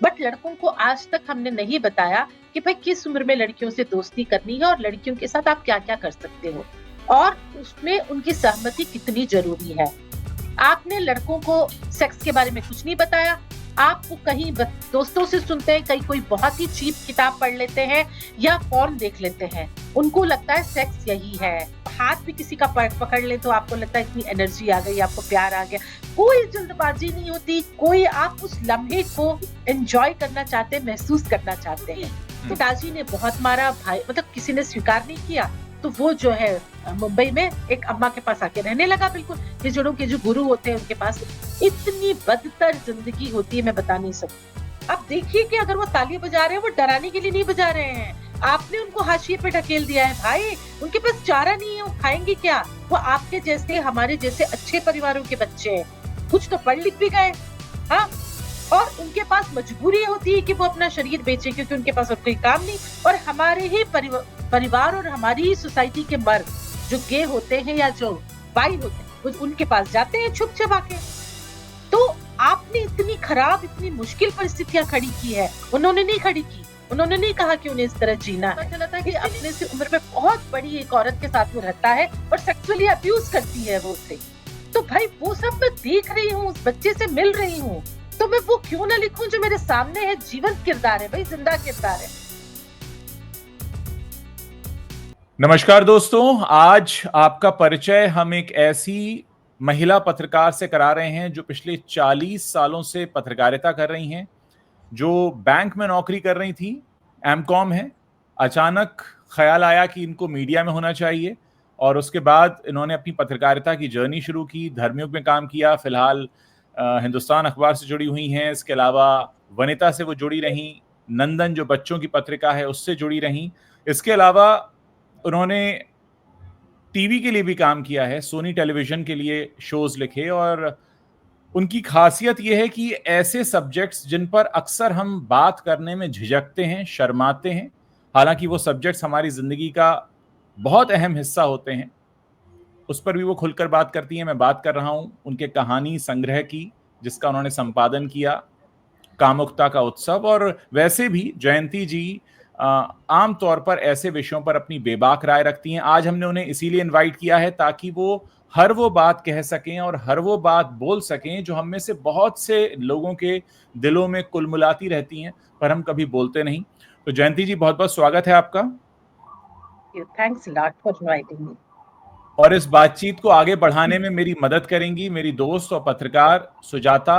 But लड़कों को आज तक हमने नहीं बताया कि भाई किस उम्र में लड़कियों से दोस्ती करनी है और लड़कियों के साथ आप क्या-क्या कर सकते हो और उसमें उनकी सहमति कितनी जरूरी है। आपने लड़कों को सेक्स के बारे में कुछ नहीं बताया। आप कहीं दोस्तों से सुनते हैं, कहीं कोई बहुत ही चीप किताब पढ़ लेते हैं या पोर्न देख लेते हैं। उनको लगता है सेक्स यही है। हाथ भी किसी का पकड़ ले तो आपको लगता है इतनी एनर्जी आ गई, आपको प्यार आ गया। कोई जल्दबाजी नहीं होती, कोई आप उस लम्हे को एंजॉय करना चाहते हैं, महसूस करना चाहते हैं। तो पिताजी ने बहुत मारा, भाई मतलब किसी ने स्वीकार नहीं किया, तो वो जो है मुंबई में एक अम्मा के पास आके रहने लगा। बिल्कुल हिजड़ों के जो गुरु होते हैं उनके पास। इतनी बदतर जिंदगी होती है, मैं बता नहीं सकती। अब देखिए कि अगर वो ताली बजा रहे हैं, वो डराने के लिए नहीं बजा रहे हैं। आपने उनको हाशिए पे ढकेल दिया है भाई। उनके पास चारा नहीं है, वो खाएंगे क्या? वो आपके जैसे, हमारे जैसे अच्छे परिवारों के बच्चे हैं, कुछ तो पढ़ लिख भी गए, हाँ, और उनके पास मजबूरी होती है कि वो अपना शरीर बेचे क्योंकि उनके पास और कोई काम नहीं। और हमारे ही परिवार और हमारी ही सोसाइटी के मर्द जो गे होते हैं या जो बाई होते हैं, वो उनके पास जाते हैं छुप छुपा के। तो आपने इतनी खराब, इतनी मुश्किल परिस्थितियां खड़ी की है, उन्होंने नहीं खड़ी की। उन्होंने नहीं कहा कि उन्हें इस तरह जीना है। पता चला था कि अपने से उम्र में बहुत बड़ी एक औरत के साथ वो रहता है और सेक्सुअली अब्यूज करती है वो उसे। तो भाई वो सब मैं देख रही हूँ, उस बच्चे से मिल रही हूँ, तो मैं वो क्यों ना लिखूं जो मेरे सामने है। जीवंत किरदार है भाई, जिंदा किरदार है। नमस्कार दोस्तों, आज आपका परिचय हम एक ऐसी महिला पत्रकार से करा रहे हैं जो पिछले 40 सालों से पत्रकारिता कर रही हैं, जो बैंक में नौकरी कर रही थी, एमकॉम है। अचानक ख्याल आया कि इनको मीडिया में होना चाहिए और उसके बाद इन्होंने अपनी पत्रकारिता की जर्नी शुरू की। धर्मयुग में काम किया, फिलहाल हिंदुस्तान अखबार से जुड़ी हुई हैं। इसके अलावा वनिता से वो जुड़ी रहीं, नंदन जो बच्चों की पत्रिका है उससे जुड़ी रहीं। इसके अलावा उन्होंने टीवी के लिए भी काम किया है, सोनी टेलीविजन के लिए शोज लिखे और उनकी खासियत यह है कि ऐसे सब्जेक्ट्स जिन पर अक्सर हम बात करने में झिझकते हैं, शर्माते हैं, हालांकि वो सब्जेक्ट्स हमारी जिंदगी का बहुत अहम हिस्सा होते हैं, उस पर भी वो खुलकर बात करती हैं। मैं बात कर रहा हूं उनके कहानी संग्रह की, जिसका उन्होंने संपादन किया, कामुकता का उत्सव। और वैसे भी जयंती जी आम तौर पर ऐसे विषयों पर अपनी बेबाक राय रखती हैं। आज हमने उन्हें इसीलिए इनवाइट किया है ताकि वो हर वो बात कह सकें और हर वो बात बोल सकें जो हम में से बहुत से लोगों के दिलों में कुलमुलाती रहती हैं, पर हम कभी बोलते नहीं। तो जयंती जी, बहुत बहुत स्वागत है आपका। Thanks a lot for inviting me. और इस बातचीत को आगे बढ़ाने में मेरी मदद करेंगी मेरी दोस्त और पत्रकार सुजाता,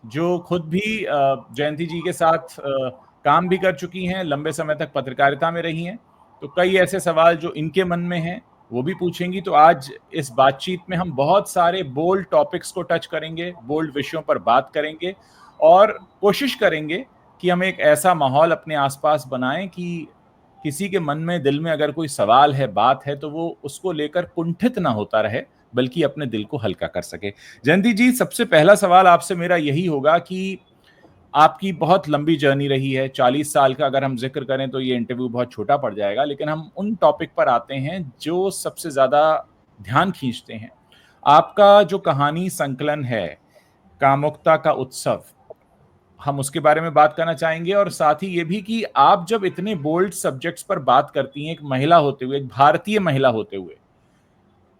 जो खुद भी जयंती जी के साथ काम भी कर चुकी हैं, लंबे समय तक पत्रकारिता में रही हैं। तो कई ऐसे सवाल जो इनके मन में हैं वो भी पूछेंगी। तो आज इस बातचीत में हम बहुत सारे बोल्ड टॉपिक्स को टच करेंगे, बोल्ड विषयों पर बात करेंगे और कोशिश करेंगे कि हम एक ऐसा माहौल अपने आसपास बनाएं कि किसी के मन में, दिल में अगर कोई सवाल है, बात है, तो वो उसको लेकर कुंठित ना होता रहे, बल्कि अपने दिल को हल्का कर सके। जयंती जी, सबसे पहला सवाल आपसे मेरा यही होगा कि आपकी बहुत लंबी जर्नी रही है, 40 साल का अगर हम जिक्र करें तो ये इंटरव्यू बहुत छोटा पड़ जाएगा, लेकिन हम उन टॉपिक पर आते हैं जो सबसे ज्यादा ध्यान खींचते हैं। आपका जो कहानी संकलन है, कामुकता का उत्सव, हम उसके बारे में बात करना चाहेंगे। और साथ ही ये भी कि आप जब इतने बोल्ड सब्जेक्ट्स पर बात करती हैं, एक महिला होते हुए, एक भारतीय महिला होते हुए,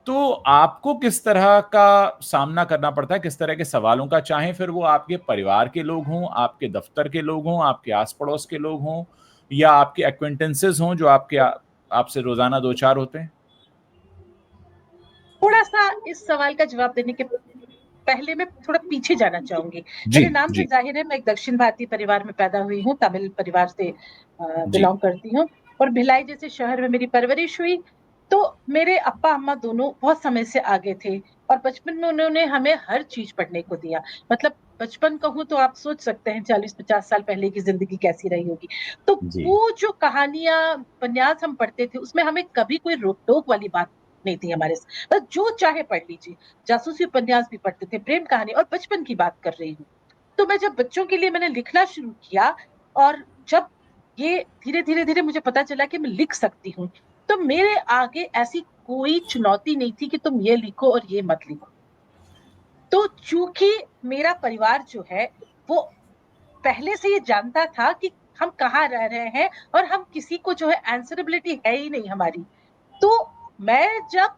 तो आपको किस तरह का सामना करना पड़ता है, किस तरह के सवालों का, चाहे फिर वो आपके परिवार के लोग हों, आपके दफ्तर के लोग हों, आपके आस पड़ोस के लोग हों, या आपके एक्वेंटेंसेस हों जो आपसे रोजाना दो चार होते हैं। थोड़ा सा इस सवाल का जवाब देने के पहले मैं थोड़ा पीछे जाना चाहूंगी। जी मेरे नाम से जी जाहिर है, मैं एक दक्षिण भारतीय परिवार में पैदा हुई हूँ, तमिल परिवार से जी बिलोंग करती हूँ और भिलाई जैसे शहर में मेरी परवरिश हुई। तो मेरे अप्पा अम्मा दोनों बहुत समय से आगे थे और बचपन में उन्होंने हमें हर चीज पढ़ने को दिया। मतलब बचपन कहूँ तो आप सोच सकते हैं 40-50 साल पहले की जिंदगी कैसी रही होगी। तो जी वो जो कहानियां, उपन्यास हम पढ़ते थे, उसमें हमें कभी कोई रोक टोक वाली बात नहीं थी हमारे। बस जो चाहे पढ़ लीजिए। जासूसी उपन्यास भी पढ़ते थे, प्रेम कहानी, और बचपन की बात कर रही हूँ। तो मैं जब बच्चों के लिए मैंने लिखना शुरू किया और जब ये धीरे-धीरे मुझे पता चला कि मैं लिख सकती हूँ, तो मेरे आगे ऐसी कोई चुनौती नहीं थी कि तुम ये लिखो और ये मत लिखो। तो चूँकि मेरा परिवार जो है वो पहले से ये जानता था कि हम कहाँ रह रहे हैं और हम किसी को जो है आंसरेबिलिटी है ही नहीं हमारी। तो मैं जब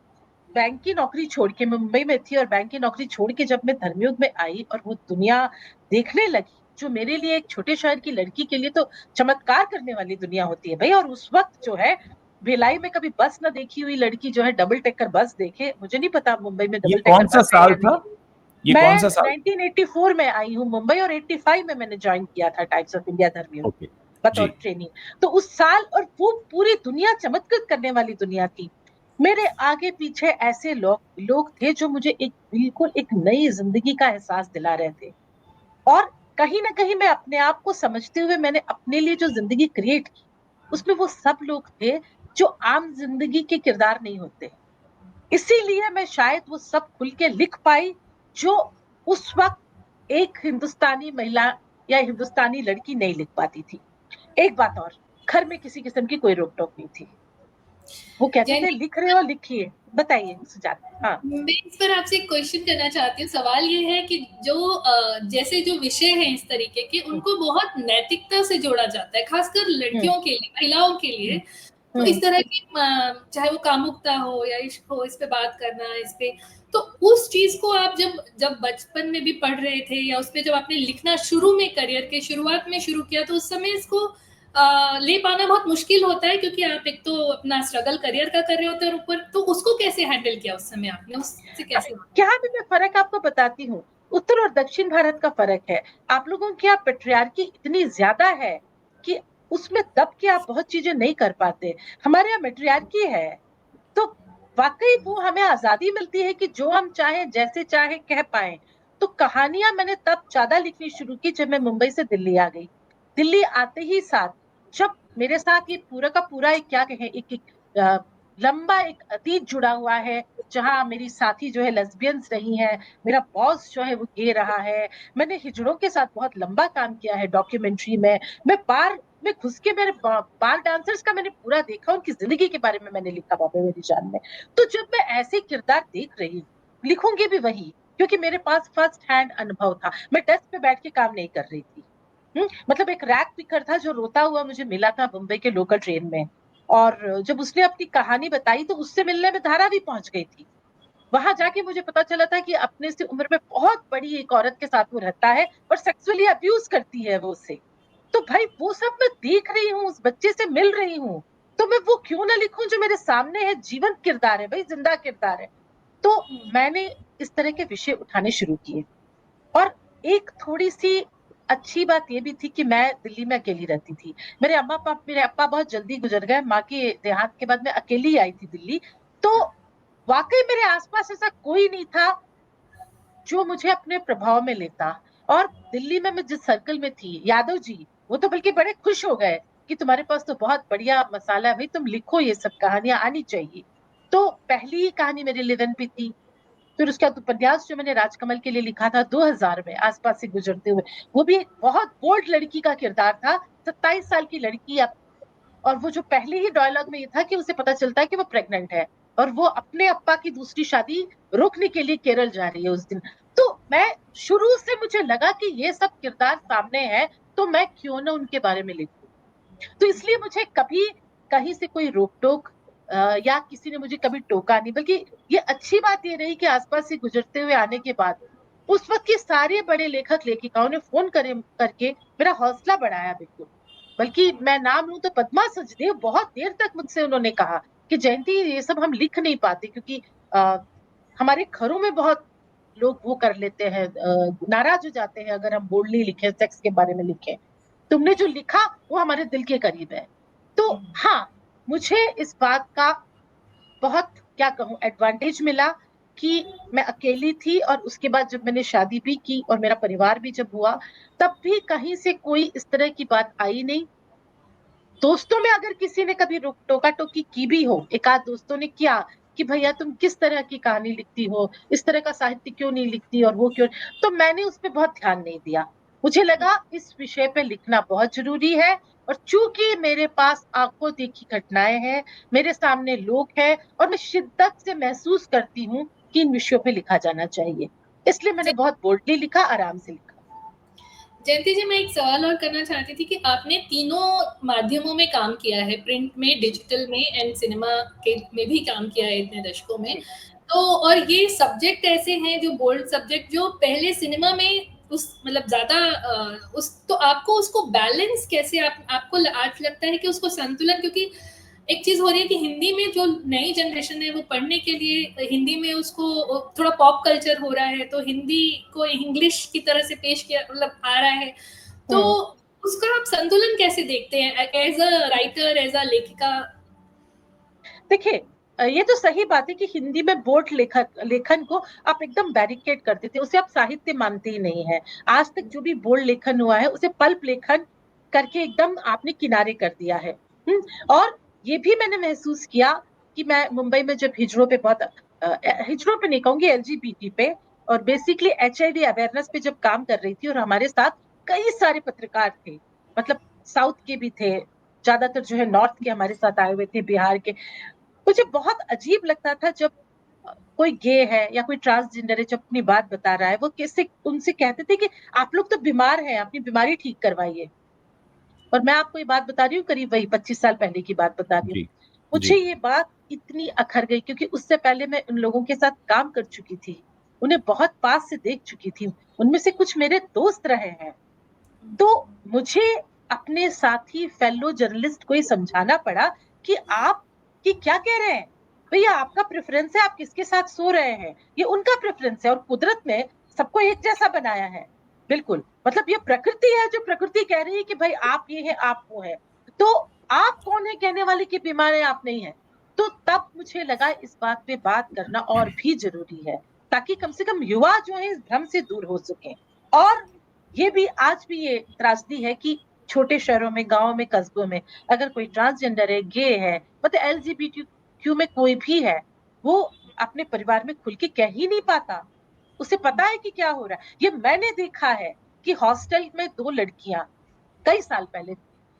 बैंक की नौकरी छोड़ के, मुंबई में थी और बैंक की नौकरी छोड़ के जब मैं धर्मयुग में आई और वो दुनिया देखने लगी, जो मेरे लिए एक छोटे शहर की लड़की के लिए तो चमत्कार करने वाली दुनिया होती है भाई। और उस वक्त जो है भिलाई में कभी बस न देखी हुई लड़की जो है डबल डेकर बस देखे। मुझे नहीं पता मुंबई में ये डबल कौन डेकर सा बस है साल या नहीं था? है। ये कौन मैं सा साल? 1984 में आई हूँ मुंबई और 85 में मैंने ज्वाइन किया था Times of India Dharmayug okay. बतौर जी। ट्रेनिंग। तो उस साल और वो पूरी दुनिया चमत्कृत करने वाली दुनिया थी। मेरे आगे पीछे ऐसे लोग लोग थे जो मुझे एक बिल्कुल एक नई जिंदगी का एहसास दिला रहे थे। और कहीं ना कहीं मैं अपने आप को समझते हुए मैंने अपने लिए जो जिंदगी क्रिएट की, उसमें वो सब लोग थे जो आम जिंदगी के किरदार नहीं होते। इसीलिए मैं शायद वो सब खुल के लिख पाई जो उस वक्त एक हिंदुस्तानी महिला या हिंदुस्तानी लड़की नहीं लिख पाती थी। एक बात और, घर में किसी किस्म की कोई रोक टोक नहीं थी। वो कहते थे जैन लिख रहे हो लिखिए। बताइए सुजाता। हाँ। मैं इस पर आपसे एक क्वेश्चन करना चाहती हूँ। सवाल ये है कि जो जैसे जो विषय हैं इस तरीके के, हम्म, उनको बहुत नैतिकता से जोड़ा जाता है, खासकर हम्म, लड़कियों के लिए, महिलाओं के लिए। हम्म, तो हम्म, इस तरह की चाहे वो कामुकता हो या इश्क हो, इस पे बात करना, इस पे तो उस चीज को आप जब जब बचपन में भी पढ़ रहे थे या उस पे जब आपने लिखना शुरू में, करियर के शुरुआत में शुरू किया, तो उस समय इसको ले पाना बहुत मुश्किल होता है, क्योंकि आप एक तो अपना स्ट्रगल करियर का कर रहे होते हैं और ऊपर तो उसको कैसे हैंडल किया उस समय आपने, उससे अब कैसे? यहाँ भी मैं फर्क आपको बताती हूँ। उत्तर और दक्षिण भारत का फर्क है। आप लोगों की यहाँ पेट्रियार्की इतनी ज्यादा है कि उसमें दब के आप बहुत चीजें नहीं कर पाते। हमारे यहाँ मेट्रियार्की है तो वाकई वो हमें आजादी मिलती है कि जो हम चाहे जैसे चाहे कह पाए। तो कहानियां मैंने तब ज्यादा लिखनी शुरू की जब मैं मुंबई से दिल्ली आ गई। दिल्ली आते ही साथ जब मेरे साथ ये पूरा का पूरा एक क्या कहें एक, एक लंबा एक अतीत जुड़ा हुआ है, जहां मेरी साथी जो है लेस्बियंस रही हैं, मेरा बॉस जो है वो गे रहा है, मैंने हिजड़ों के साथ बहुत लंबा काम किया है डॉक्यूमेंट्री में, मैं बार में घुस के मेरे बार डांसर्स का मैंने पूरा देखा, उनकी जिंदगी के बारे में मैंने लिखा बाबे मेरी जान में। तो जब मैं ऐसे किरदार देख रही हूँ, लिखूंगी भी वही, क्योंकि मेरे पास फर्स्ट हैंड अनुभव था। मैं डेस्क पे बैठ के काम नहीं कर रही थी। मतलब एक रैक पिकर था जो रोता हुआ मुझे मिला था मुंबई के लोकल ट्रेन में। और जब उसने अपनी कहानी बताई तो उससे मिलने में धारा भी पहुंच गई थी। वहां जाके मुझे पता चला था कि अपने से उम्र में बहुत बड़ी एक औरत के साथ वो रहता है और सेक्सुअली अब्यूज करती है वो उससे। तो भाई वो सब मैं देख रही हूँ, उस बच्चे से मिल रही हूँ, तो मैं वो क्यों ना लिखूं जो मेरे सामने है, जीवंत किरदार है भाई, जिंदा किरदार है। तो मैंने इस तरह के विषय उठाने शुरू किए। और एक थोड़ी सी अच्छी बात ये भी थी कि मैं दिल्ली में अकेली रहती थी। मेरे अप्पा बहुत जल्दी गुजर गए, माँ के देहांत के बाद मैं अकेली आई थी दिल्ली। तो वाकई मेरे आसपास ऐसा कोई नहीं था जो मुझे अपने प्रभाव में लेता। और दिल्ली में मैं जिस सर्कल में थी, यादव जी वो तो बल्कि बड़े खुश हो गए कि तुम्हारे पास तो बहुत बढ़िया मसाला है भाई, तुम लिखो, ये सब कहानियां आनी चाहिए। तो पहली ही कहानी मेरी लिवन पे थी। फिर उसके बाद उपन्यास जो मैंने राजकमल के लिए लिखा था 2000 में, आसपास से गुजरते हुए, वो भी एक बहुत बोल्ड लड़की का किरदार था। 27 साल की लड़की। और वो जो पहले ही डायलॉग में ये था कि उसे पता चलता है कि वो प्रेग्नेंट है और वो अपने अप्पा की दूसरी शादी रोकने के लिए केरल जा रही है उस दिन। तो मैं शुरू से मुझे लगा कि ये सब किरदार सामने है, तो मैं क्यों ना उनके बारे में लिखूं। तो इसलिए मुझे कभी कहीं से कोई रोक टोक या किसी ने मुझे कभी टोका नहीं, बल्कि ये अच्छी बात ये रही कि आसपास से गुजरते हुए आने के बाद उस वक्त के सारे बड़े लेखक लेखिकाओं ने फोन करके मेरा हौसला बढ़ाया बिल्कुल। बल्कि मैं नाम लूं तो पद्मा सचदेव बहुत देर तक मुझसे उन्होंने कहा कि जयंती ये सब हम लिख नहीं पाते, क्योंकि हमारे घरों में बहुत लोग वो कर लेते हैं, नाराज हो जाते हैं अगर हम बोल्डली लिखें, सेक्स के बारे में लिखें। तुमने जो लिखा वो हमारे दिल के करीब है। तो हाँ, मुझे इस बात का बहुत क्या कहूं एडवांटेज मिला कि मैं अकेली थी, और उसके बाद जब मैंने शादी भी की और मेरा परिवार भी जब हुआ, तब भी कहीं से कोई इस तरह की बात आई नहीं। दोस्तों में अगर किसी ने कभी टोका टोकी की भी हो, एक आध दोस्तों ने किया कि भैया तुम किस तरह की कहानी लिखती हो, इस तरह का साहित्य क्यों नहीं लिखती और वो क्यों, तो मैंने उस पर बहुत ध्यान नहीं दिया। मुझे लगा इस विषय पे लिखना बहुत जरूरी है। और चूंकि मेरे पास आंखों देखी घटनाएं हैं, मेरे सामने लोग हैं, और मैं शिद्दत से महसूस करती हूँ कि इन विषयों पे लिखा जाना चाहिए, इसलिए मैंने बहुत बोल्डली लिखा, आराम से लिखा। जयंती जी, मैं एक सवाल और करना चाहती थी कि आपने तीनों माध्यमों में काम किया है, प्रिंट में, डिजिटल में एंड सिनेमा के में भी काम किया है इतने दशकों में। तो और ये सब्जेक्ट ऐसे हैं जो बोल्ड सब्जेक्ट जो पहले सिनेमा में उस मतलब ज्यादा उस तो आपको उसको बैलेंस कैसे आपको आज लगता है कि उसको संतुलन, क्योंकि एक चीज हो रही है कि हिंदी में जो नई जनरेशन है वो पढ़ने के लिए हिंदी में उसको थोड़ा पॉप कल्चर हो रहा है, तो हिंदी को इंग्लिश की तरह से पेश किया मतलब आ रहा है, तो उसका आप संतुलन कैसे देखते हैं as a writer, as a लेखिका? देखिए, ये तो सही बात है कि हिंदी में बोल्ड लेखन को आप एकदम बैरिकेड कर देते हैं, उसे आप साहित्य मानते ही नहीं है। आज तक जो भी बोल्ड लेखन हुआ है उसे पल्प लेखन करके एकदम आपने किनारे कर दिया है। और ये भी मैंने महसूस किया कि मैं मुंबई में जब हिजड़ों पे बहुत हिजड़ों पे नहीं कहूंगी, एलजीबीटी पे और बेसिकली एचआईवी अवेयरनेस पे जब काम कर रही थी, और हमारे साथ कई सारे पत्रकार थे, मतलब साउथ के भी थे, ज्यादातर जो है नॉर्थ के हमारे साथ आए हुए थे, बिहार के। मुझे बहुत अजीब लगता था जब कोई गे है या कोई ट्रांसजेंडर है, जब अपनी बात बता रहा है, वो कैसे उनसे कहते थे कि आप लोग तो बीमार हैं, अपनी बीमारी ठीक करवाइए। और मैं आपको ये बात बता रही हूँ, करीब वही 25 साल पहले की बात बता रही हूँ। जी मुझे जी ये बात इतनी अखर गई क्योंकि उससे पहले मैं उन लोगों के साथ काम कर चुकी थी, उन्हें बहुत पास से देख चुकी थी, उनमें से कुछ मेरे दोस्त रहे हैं। तो मुझे अपने साथी फेलो जर्नलिस्ट को ही समझाना पड़ा कि आप कि क्या कह रहे हैं भैया, आपका प्रेफरेंस है, आप किसके साथ सो रहे हैं, ये उनका प्रेफरेंस है, और कुदरत ने सबको एक जैसा बनाया है। बिल्कुल, मतलब ये प्रकृति है जो प्रकृति कह रही है कि भाई आप ये है, आप वो है। तो आप कौन है कहने वाले कि बीमार है, आप नहीं है। तो तब मुझे लगा इस बात पे बात करना और भी जरूरी है, ताकि कम से कम युवा जो है इस भ्रम से दूर हो सके। और ये भी आज भी ये त्रासदी है कि छोटे शहरों में, गांवों में, कस्बों में अगर कोई ट्रांसजेंडर है, गे है, मतलब एलजीबीटीक्यू में कोई भी है, वो अपने परिवार में खुल के कह ही नहीं पाता। उसे पता है कि क्या हो रहा है। ये मैंने देखा है कि हॉस्टल में 2 लड़कियां कई साल पहले,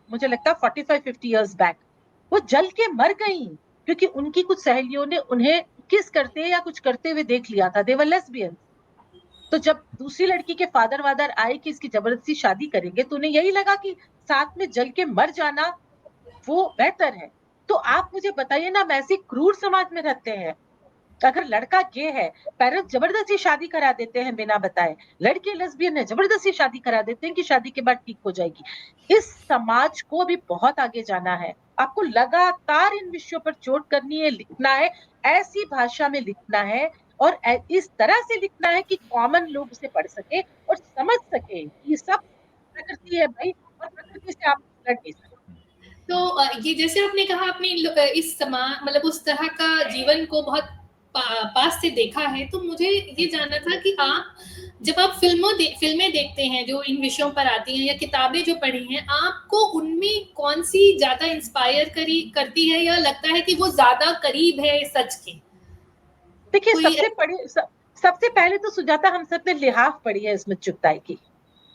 मुझे लगता है 45-50 बैक, वो जल के मर गई क्योंकि उनकी कुछ सहेलियों ने उन्हें किस करते या कुछ करते हुए देख लिया था। दे वर लेस्बियन। तो जब दूसरी लड़की के फादर वादर आए कि इसकी जबरदस्ती शादी करेंगे, तो उन्हें यही लगा कि साथ में जल के मर जाना वो बेहतर है। तो आप मुझे बताइए ना, हम ऐसे क्रूर समाज में रहते हैं। अगर लड़का गे है, पेरेंट्स जबरदस्ती शादी करा देते हैं बिना बताए। लड़के लेस्बियन है, जबरदस्ती शादी करा देते हैं कि शादी के बाद ठीक हो जाएगी। इस समाज को भी बहुत आगे जाना है। आपको लगातार इन विषयों पर चोट करनी है, लिखना है, ऐसी भाषा में लिखना है, और इस तरह से लिखना है कि कॉमन लोग उसे पढ़ सके और समझ सके कि ये सब प्रकृति है भाई, और प्रकृति से आप लड़ नहीं सकते। तो ये जैसे आपने कहा, आपने इस समाज मतलब उस तरह का जीवन को बहुत पास से देखा है, तो मुझे ये जानना था कि आप जब आप फिल्में देखते हैं जो इन विषयों पर आती हैं या किताबें जो पढ़ी हैं, आपको उनमें कौन सी ज्यादा इंस्पायर करती है या लगता है कि वो ज्यादा करीब है सच के? देखिए, कोई सबसे पहले तो सुजाता हम सब ने लिहाफ पढ़ी है स्मिथ चुगताई की,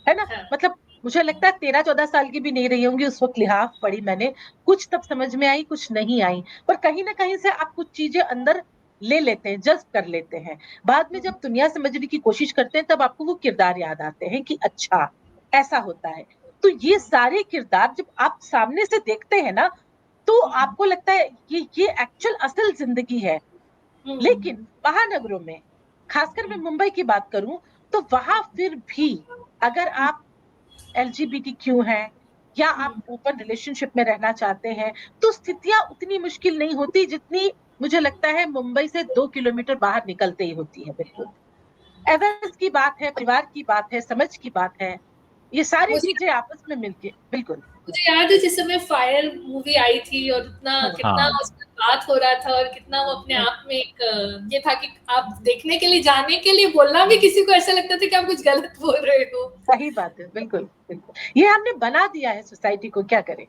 है ना। हाँ, मतलब मुझे लगता है 13-14 साल की भी नहीं रही होंगी उस वक्त लिहाफ पढ़ी मैंने। कुछ तब समझ में आई, कुछ नहीं आई, पर कहीं ना कहीं से आप कुछ चीजें अंदर ले लेते हैं, जज्ब कर लेते हैं। बाद में जब दुनिया समझने की कोशिश करते हैं, तब आपको वो किरदार याद आते हैं कि अच्छा ऐसा होता है। तो ये सारे किरदार जब आप सामने से देखते हैं ना, तो आपको लगता है ये एक्चुअल असल जिंदगी है। लेकिन महानगरों में, खासकर मैं मुंबई की बात करूं, तो वहां फिर भी अगर आप एलजीबीटीक्यू हैं या आप ओपन रिलेशनशिप में रहना चाहते हैं, तो स्थितियां उतनी मुश्किल नहीं होती जितनी मुझे लगता है मुंबई से 2 किलोमीटर बाहर निकलते ही होती है। बिल्कुल अवेयरनेस की बात है, परिवार की बात है, समझ की बात है, ये सारी मुझे चीजें आपस में मिलके। बिल्कुल। मुझे याद है जिस समय फायर मूवी आई थी और इतना कितना हाँ उसमें बात हो रहा था और कितना वो अपने आप में एक ये था कि आप देखने के लिए, जाने के लिए बोलना भी किसी को ऐसा लगता था कि आप कुछ गलत बोल रहे हो। सही बात है, बिल्कुल बिल्कुल, ये हमने बना दिया है सोसाइटी को, क्या करें।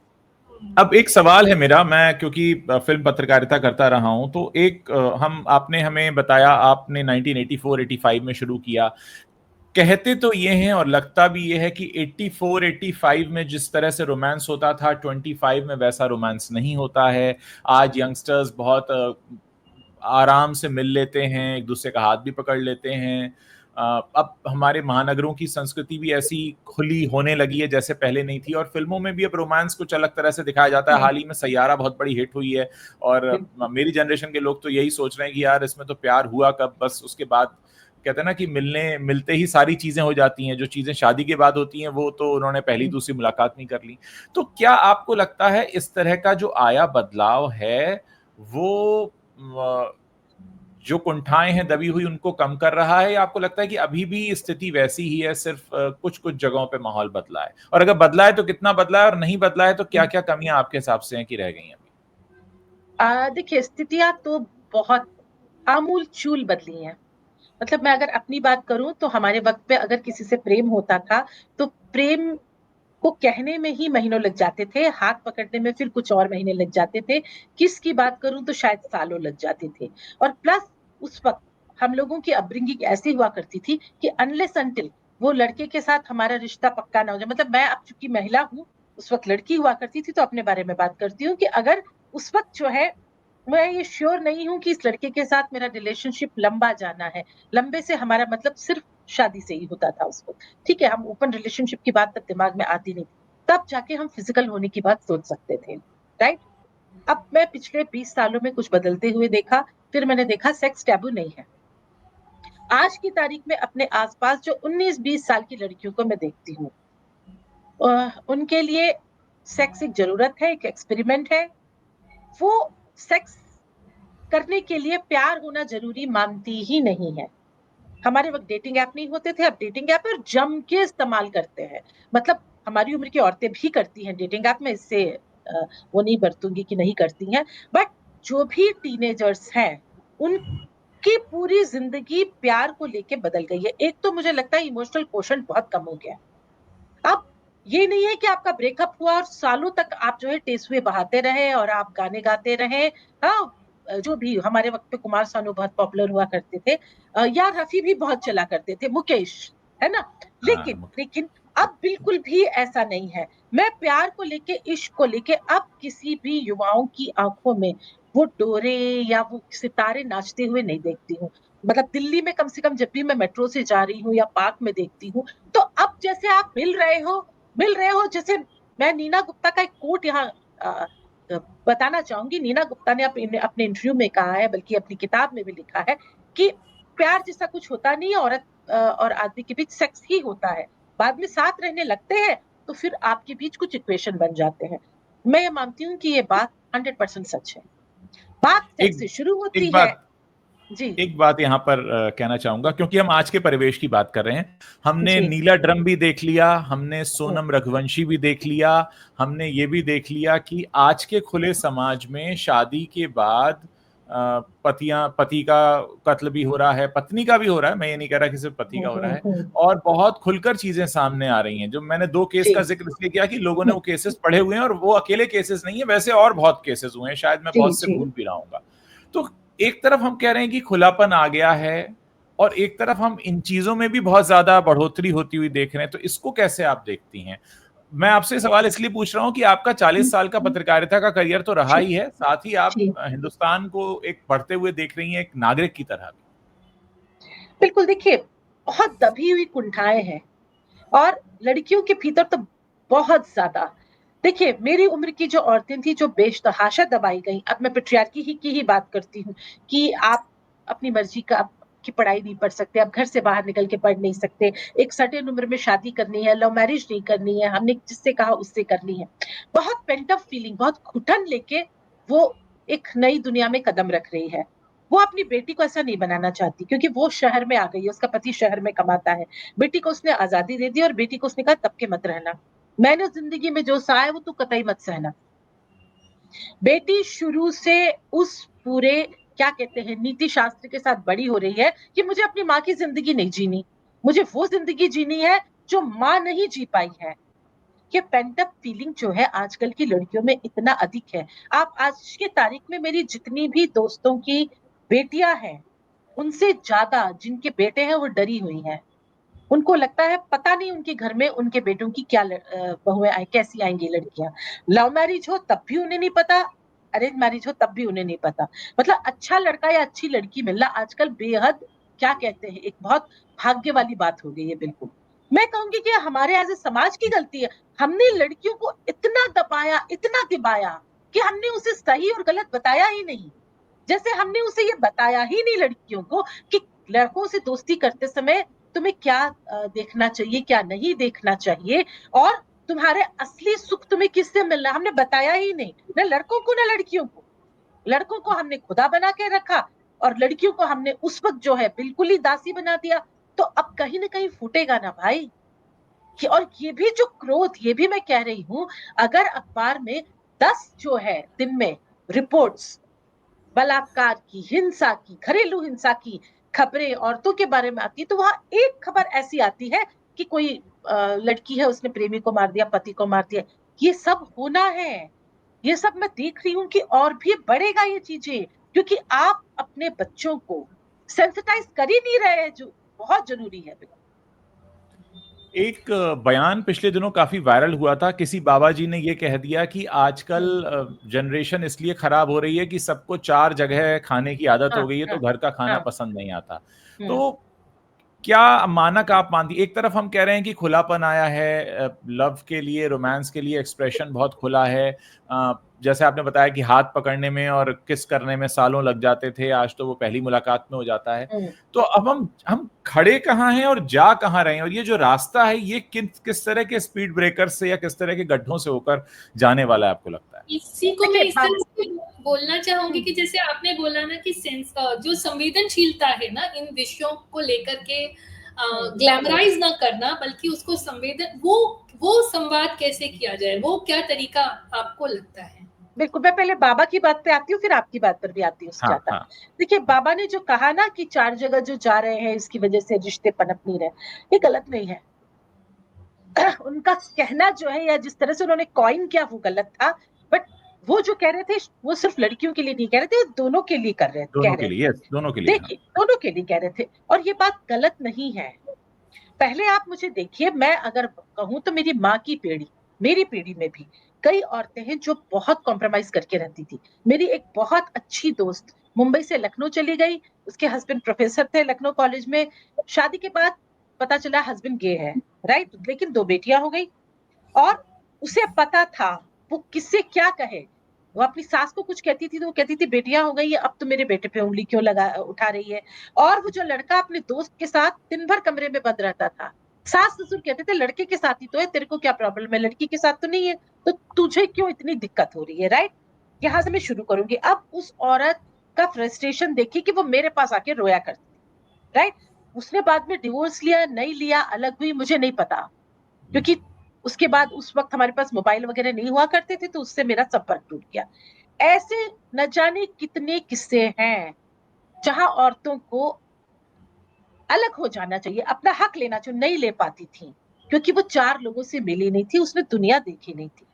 अब एक सवाल है मेरा, मैं क्योंकि फिल्म पत्रकारिता करता रहा हूं, तो एक हम आपने हमें बताया आपने 1984-85 में शुरू किया। कहते तो ये हैं और लगता भी ये है कि 84-85 में जिस तरह से रोमांस होता था, 25 में वैसा रोमांस नहीं होता है। आज यंगस्टर्स बहुत आराम से मिल लेते हैं, एक दूसरे का हाथ भी पकड़ लेते हैं। अब हमारे महानगरों की संस्कृति भी ऐसी खुली होने लगी है जैसे पहले नहीं थी, और फिल्मों में भी अब रोमांस कुछ अलग तरह से दिखाया जाता है। हाल ही में सैयारा बहुत बड़ी हिट हुई है, और मेरी जनरेशन के लोग तो यही सोच रहे हैं कि यार इसमें तो प्यार हुआ कब, बस उसके बाद कहते हैं ना कि मिलते ही सारी चीजें हो जाती हैं, जो चीजें शादी के बाद होती हैं वो तो उन्होंने पहली दूसरी मुलाकात नहीं कर ली। तो क्या आपको लगता है इस तरह का जो आया बदलाव है वो जो कुंठाएं हैं दबी हुई उनको कम कर रहा है, या आपको लगता है कि अभी भी स्थिति वैसी ही है, सिर्फ कुछ कुछ जगहों पे माहौल बदला है? और अगर बदला है तो कितना बदला है, और नहीं बदला है तो क्या क्या कमियां आपके हिसाब से हैं कि रह गई हैं अभी? देखिए, स्थितियां तो बहुत आमूल चूल बदली हैं। मतलब मैं अगर अपनी बात करूं तो हमारे वक्त पे अगर किसी से प्रेम होता था तो प्रेम को कहने में ही महीनों लग जाते थे, हाथ पकड़ने में फिर कुछ और महीने लग जाते थे, किस की बात करूं तो शायद सालों लग जाते थे। और प्लस उस वक्त हम लोगों की अपब्रिंगिंग ऐसी हुआ करती थी कि अनलेस अंटिल वो लड़के के साथ हमारा रिश्ता पक्का ना हो जाए, मतलब मैं अब चूंकि महिला हूं, उस वक्त लड़की हुआ करती थी तो अपने बारे में बात करती हूँ कि अगर उस वक्त जो है मैं ये श्योर नहीं हूं कि इस लड़के के साथ मेरा रिलेशनशिप लंबा जाना है, लंबे से हमारा मतलब सिर्फ शादी से ही होता था उसको, ठीक है, हम ओपन रिलेशनशिप की बात तब दिमाग में आती नहीं, तब जाके हम फिजिकल होने की बात सोच सकते थे, राइट। अब मैं पिछले 20 सालों में कुछ बदलते हुए देखा, फिर मैंने देखा सेक्स टैबू नहीं है। आज की तारीख में अपने आसपास जो 19-20 साल की लड़कियों को मैं देखती हूँ, उनके लिए सेक्स एक जरूरत है, एक एक्सपेरिमेंट है। वो सेक्स करने के लिए प्यार होना जरूरी मानती ही नहीं है। हमारे वक्त डेटिंग ऐप नहीं होते थे, अब डेटिंग ऐप पर जम के इस्तेमाल करते हैं। मतलब हमारी उम्र की औरतें भी करती हैं डेटिंग ऐप में, इससे वो नहीं बरतूंगी कि नहीं करती हैं, बट जो भी टीनेजर्स हैं उनकी पूरी जिंदगी प्यार को लेके बदल गई है। एक तो मुझे लगता है इमोशनल क्वोशंट बहुत कम हो गया है। अब ये नहीं है कि आपका ब्रेकअप हुआ और सालों तक आप जो है टेसुए बहाते रहे और आप गाने गाते रहे। हाँ, जो भी हमारे वक्त पे कुमार सानू बहुत पॉपुलर हुआ करते थे, या रफी भी बहुत चला करते थे, मुकेश, है ना। लेकिन हाँ, लेकिन अब बिल्कुल भी ऐसा नहीं है। मैं प्यार को लेके, इश्क को लेके अब किसी भी युवाओं की आंखों में वो डोरे या वो सितारे नाचते हुए नहीं देखती हूँ। मतलब दिल्ली में कम से कम जब भी मैं मेट्रो से जा रही हूँ या पार्क में देखती हूँ, तो अब जैसे आप मिल रहे हो जैसे, मैं नीना गुप्ता का एक कोट यहाँ बताना चाहूंगी। नीना गुप्ता ने अपने इंटरव्यू में कहा है, बल्कि अपनी किताब में भी लिखा है कि प्यार जैसा कुछ होता नहीं है, औरत और आदमी के बीच सेक्स ही होता है, बाद में साथ रहने लगते हैं तो फिर आपके बीच कुछ इक्वेशन बन जाते हैं। मैं ये मानती हूँ कि ये बात 100% सच है। बात सेक्स एक से शुरू एक होती है। बात जी एक बात यहाँ पर कहना चाहूंगा, क्योंकि हम आज के परिवेश की बात कर रहे हैं। हमने जी। नीला ड्रम भी देख लिया, हमने सोनम रघुवंशी भी देख लिया, हमने ये भी देख लिया कि आज के खुले समाज में शादी के बाद पति का कत्ल भी हो रहा है, पत्नी का भी हो रहा है, मैं ये नहीं कह रहा कि सिर्फ पति का हो रहा है, और बहुत खुलकर चीजें सामने आ रही हैं। जो मैंने 2 केस जी का जिक्र इसलिए किया कि लोगों ने वो केसेस पढ़े हुए हैं, और वो अकेले केसेस नहीं है, वैसे और बहुत केसेस हुए हैं, शायद मैं जी बहुत से जी। भूल भी रहा हूँ। तो एक तरफ हम कह रहे हैं कि खुलापन आ गया है, और एक तरफ हम इन चीजों में भी बहुत ज्यादा बढ़ोतरी होती हुई देख रहे हैं। तो इसको कैसे आप देखती हैं? मैं आपसे सवाल इसलिए पूछ रहा हूं कि आपका 40 साल का पत्रकारिता का करियर तो रहा जी ही है, साथ ही आप जी। हिंदुस्तान को एक बढ़ते हुए देख रही हैं, एक नागरिक की तरह भी। बिल्कुल, देखिए, बहुत दबी हुई कुंठाएं हैं और लड़कियों के भीतर तो बहुत ज्यादा। देखिए, मेरी उम्र की जो औरतें थी जो बेतहाशा दबाई गई, अब मैं पेट्रियार्की की ही बात करती हूँ कि आप अपनी मर्जी का की पढ़ाई नहीं पढ़ सकते, आप घर से बाहर निकल के पढ़ नहीं सकते, एक सर्टेन उम्र में शादी करनी है, लव मैरिज नहीं करनी है, हमने जिससे कहा उससे करनी है। बहुत पेंट अप फीलिंग, बहुत घुटन लेके वो एक नई दुनिया में कदम रख रही है। वो अपनी बेटी को ऐसा नहीं बनाना चाहती क्योंकि वो शहर में आ गई है, उसका पति शहर में कमाता है। बेटी को उसने आजादी दे दी और बेटी को उसने कहा तब के मत रहना, मैंने जिंदगी में जो सहा है वो तू कतई मत सहना। बेटी शुरू से उस पूरे, क्या कहते हैं, नीति शास्त्र के साथ बड़ी हो रही है कि मुझे अपनी माँ की जिंदगी नहीं जीनी, मुझे वो जिंदगी जीनी है जो माँ नहीं जी पाई है। ये पेंट अप फीलिंग जो है आजकल की लड़कियों में इतना अधिक है। आप आज की तारीख में मेरी जितनी भी दोस्तों की बेटियां हैं, उनसे ज्यादा जिनके बेटे हैं वो डरी हुई हैं। उनको लगता है पता नहीं उनके घर में उनके बेटों की क्या बहुएं आए, कैसी आएंगी लड़कियां। लव मैरिज हो तब भी उन्हें नहीं पता, अरेंज मैरिज हो तब भी उन्हें नहीं पता। मतलब अच्छा लड़का या अच्छी लड़की मिलना आजकल बेहद क्या कहते हैं, एक बहुत भाग्य वाली बात हो गई है। बिल्कुल मैं कहूंगी कि हमारे एज ए समाज की गलती है। हमने लड़कियों को इतना दबाया, इतना दबाया कि हमने उसे सही और गलत बताया ही नहीं। जैसे हमने उसे ये बताया ही नहीं लड़कियों को कि लड़कों से दोस्ती करते समय तुम्हें क्या देखना चाहिए, क्या नहीं देखना चाहिए, और तुम्हारे असली सुख तुम्हें किससे मिलना, हमने बताया ही नहीं, न लड़कों को न लड़कियों को। लड़कों को हमने खुदा बना के रखा और लड़कियों को हमने उस वक्त जो है बिल्कुल ही दासी बना दिया। तो अब कहीं ना कहीं फूटेगा ना भाई। और ये भी जो क्रोध, ये भी मैं कह रही हूं, अगर अखबार में 10 जो है दिन में रिपोर्ट्स बलात्कार की, हिंसा की, घरेलू हिंसा की खबरें औरतों के बारे में आती है, तो वहां एक खबर ऐसी आती है कि कोई लड़की है, उसने प्रेमी को मार दिया, पति को मार दिया। ये सब होना है, ये सब मैं देख रही हूँ कि और भी बढ़ेगा ये चीजें, क्योंकि आप अपने बच्चों को सेंसिटाइज कर ही नहीं रहे हैं, जो बहुत जरूरी है। एक बयान पिछले दिनों काफी वायरल हुआ था। किसी बाबा जी ने ये कह दिया कि आजकल जनरेशन इसलिए खराब हो रही है कि सबको 4 जगह खाने की आदत हाँ, हो गई है, तो हाँ, घर का खाना हाँ, पसंद नहीं आता। हम्म, तो क्या मानक आप मानती, एक तरफ हम कह रहे हैं कि खुलापन आया है, लव के लिए, रोमांस के लिए एक्सप्रेशन बहुत खुला है। जैसे आपने बताया कि हाथ पकड़ने में और किस करने में सालों लग जाते थे, आज तो वो पहली मुलाकात में हो जाता है। हम्म। तो अब हम खड़े कहाँ हैं और जा कहाँ रहे हैं, और ये जो रास्ता है ये किस तरह के स्पीड ब्रेकर से या किस तरह के गड्ढों से होकर जाने वाला है, आपको लगता है? इसी को मैं देखिए इस तरह से बोलना चाहूंगी कि जैसे आपने बोला ना कि सेंस जो संवेदनशीलता है ना इन विषयों को लेकर के ग्लैमराइज ना करना, बल्कि उसको संवेदन वो संवाद कैसे किया जाए, वो क्या तरीका आपको लगता है? बिल्कुल, मैं पहले बाबा की बात पे आती हूँ, फिर आपकी बात पर भी आती हूँ हाँ, ज्यादा। हाँ। देखिए, बाबा ने जो कहा ना कि 4 जगह जो जा रहे हैं इसकी वजह से रिश्ते पनप नहीं रहे, ये गलत नहीं है। उनका कहना जो है, या जिस तरह से उन्होंने कॉइन किया, वो गलत था। बट वो जो कह रहे थे, वो सिर्फ लड़कियों के लिए नहीं कह रहे थे, दोनों के लिए कह दोनों रहे के थे। लिए, यस, दोनों के लिए, हाँ। देखिए, दोनों के लिए कह रहे थे, और ये बात गलत नहीं है। पहले आप मुझे देखिए, मैं अगर कहूं तो मेरी माँ की पीढ़ी, मेरी पीढ़ी में भी कई औरतें हैं जो बहुत कॉम्प्रोमाइज करके रहती थी। मेरी एक बहुत अच्छी दोस्त मुंबई से लखनऊ चली गई, उसके हस्बैंड प्रोफेसर थे लखनऊ कॉलेज में। शादी के बाद पता चला हस्बैंड गे है, राइट, लेकिन 2 बेटियां हो गई। और उसे पता था वो किससे क्या कहे। वो अपनी सास को कुछ कहती थी तो वो कहती थी बेटियां हो गई है, अब तो मेरे बेटे पे उंगली क्यों लगा उठा रही है। और वो जो लड़का अपने दोस्त के साथ दिन भर कमरे में बंद रहता था, सास ससुर कहते थे लड़के के साथ ही तो है, तेरे को क्या प्रॉब्लम है, लड़की के साथ तो नहीं है, तो तुझे क्यों इतनी दिक्कत हो रही है, राइट। यहां से मैं शुरू करूंगी। अब उस औरत का फ्रस्ट्रेशन देखिए कि वो मेरे पास आके रोया करती थी, राइट। उसने बाद में डिवोर्स लिया, नहीं लिया, अलग हुई, मुझे नहीं पता, क्योंकि उसके बाद उस वक्त हमारे पास मोबाइल वगैरह नहीं हुआ करते थे, तो उससे मेरा संपर्क टूट गया। ऐसे न जाने कितने किस्से हैं जहां औरतों को अलग हो जाना चाहिए, अपना हक लेना चाहिए, नहीं ले पाती थी, क्योंकि वो 4 लोगों से मिली नहीं थी, उसने दुनिया देखी नहीं थी।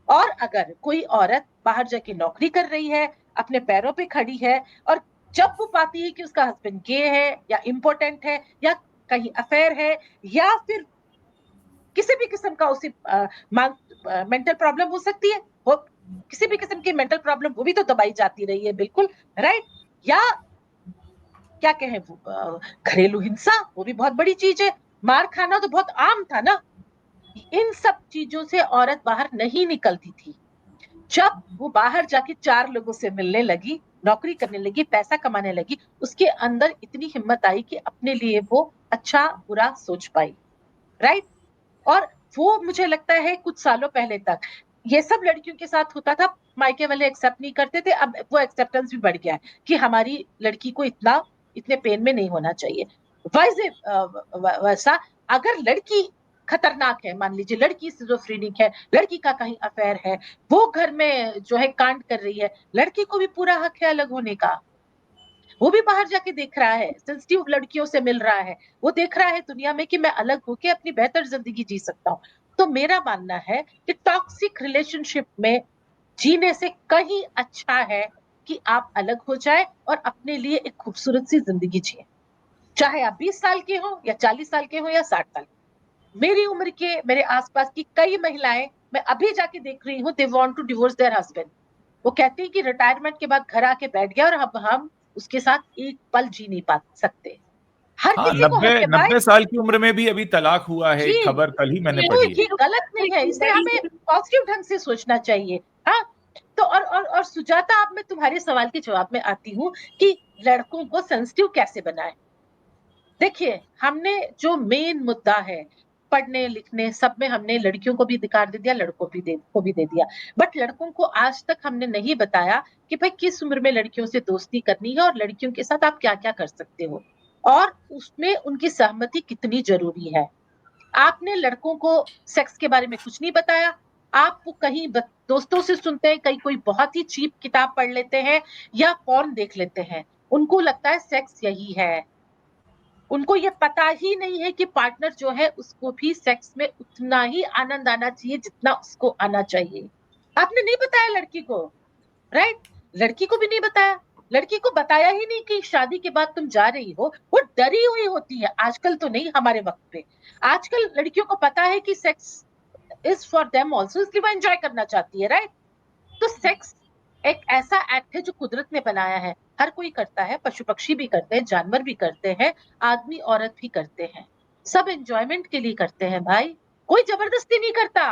और अगर कोई औरत बाहर जाके नौकरी कर रही है, अपने पैरों पे खड़ी है, और जब वो पाती है कि उसका हस्बैंड गे है या इम्पोर्टेंट है या कहीं अफेयर है, या फिर किसी भी किस्म का उसे मेंटल प्रॉब्लम हो सकती है, वो किसी भी किस्म की मेंटल प्रॉब्लम, वो भी तो दबाई जाती रही है, बिल्कुल, राइट। या क्या कहें, घरेलू हिंसा, वो भी बहुत बड़ी चीज है। मार खाना तो बहुत आम था ना। इन सब चीजों से औरत बाहर नहीं निकलती थी। जब वो बाहर जाके 4 लोगों से मिलने लगी, नौकरी करने लगी, पैसा कमाने लगी, उसके अंदर इतनी हिम्मत आई कि अपने लिए वो अच्छा बुरा सोच पाई, राइट। और वो मुझे लगता है कुछ सालों पहले तक ये सब लड़कियों के साथ होता था, मायके वाले एक्सेप्ट नहीं करते थे, अब वो एक्सेप्टेंस भी बढ़ गया है कि हमारी लड़की को इतने पेन में नहीं होना चाहिए। वैसे वैसा अगर लड़की खतरनाक है, मान लीजिए लड़की सिजोफ्रेनिक है, लड़की का कहीं अफेयर है, वो घर में जो है कांड कर रही है, लड़की को भी पूरा हक है अलग होने का। वो भी बाहर जाके देख रहा है, सेंसिटिव लड़कियों से मिल रहा है, वो देख रहा है दुनिया में कि मैं अलग होके अपनी बेहतर जिंदगी जी सकता हूँ। तो मेरा मानना है कि टॉक्सिक रिलेशनशिप में जीने से कहीं अच्छा है कि आप अलग हो जाए और अपने लिए एक खूबसूरत सी जिंदगी जिए, चाहे आप 20 साल के हो या 40 साल के हो या 60 साल। मेरी उम्र के, मेरे आसपास की कई महिलाएं, मैं अभी जाके देख रही हूँ, they want to divorce their husband. वो कहती है कि रिटायरमेंट के बाद घर आके बैठ गया और अब हम उसके साथ एक पल जी नहीं पा सकते। हर हाँ, किसी को 90 हक है भाई। 90 साल की उम्र में भी अभी तलाक हुआ है, एक जी, खबर कल ही मैंने तो पढ़ी है। ये गलत नहीं है, इसलिए हमें पॉजिटिव ढंग से सोचना चाहिए। हाँ, तो और सुजाता, अब मैं तुम्हारे सवाल के जवाब में आती हूँ कि लड़कों को सेंसिटिव कैसे बनाएं। देखिए, हमने जो मेन मुद्दा है, पढ़ने लिखने सब में हमने लड़कियों को भी अधिकार दे दिया, लड़कों को भी दे दिया। बट लड़कों को आज तक हमने नहीं बताया कि भाई किस उम्र में लड़कियों से दोस्ती करनी है और लड़कियों के साथ आप क्या-क्या कर सकते हो और उसमें उनकी सहमति कितनी ज़रूरी है। आपने लड़कों को सेक्स के बारे में कुछ नहीं बताया। आप कहीं दोस्तों से सुनते हैं, कहीं कोई बहुत ही चीप किताब पढ़ लेते हैं या पॉर्न देख लेते हैं। उनको लगता है सेक्स यही है। उनको ये पता ही नहीं है कि पार्टनर जो है उसको भी सेक्स में उतना ही आनंद आना चाहिए जितना उसको आना चाहिए। आपने नहीं बताया लड़की को, राइट? लड़की को भी नहीं बताया। लड़की को बताया ही नहीं कि शादी के बाद तुम जा रही हो, वो डरी हुई होती है। आजकल तो नहीं, हमारे वक्त पे। आजकल लड़कियों को पता है कि sex is for them also, इसलिए वो एंजॉय करना चाहती है, राइट? तो सेक्स एक ऐसा एक्ट है जो कुदरत ने बनाया है। हर कोई करता है, पशु पक्षी भी करते हैं, जानवर भी करते हैं, आदमी औरत भी करते हैं। सब एंजॉयमेंट के लिए करते हैं भाई, कोई जबरदस्ती नहीं करता।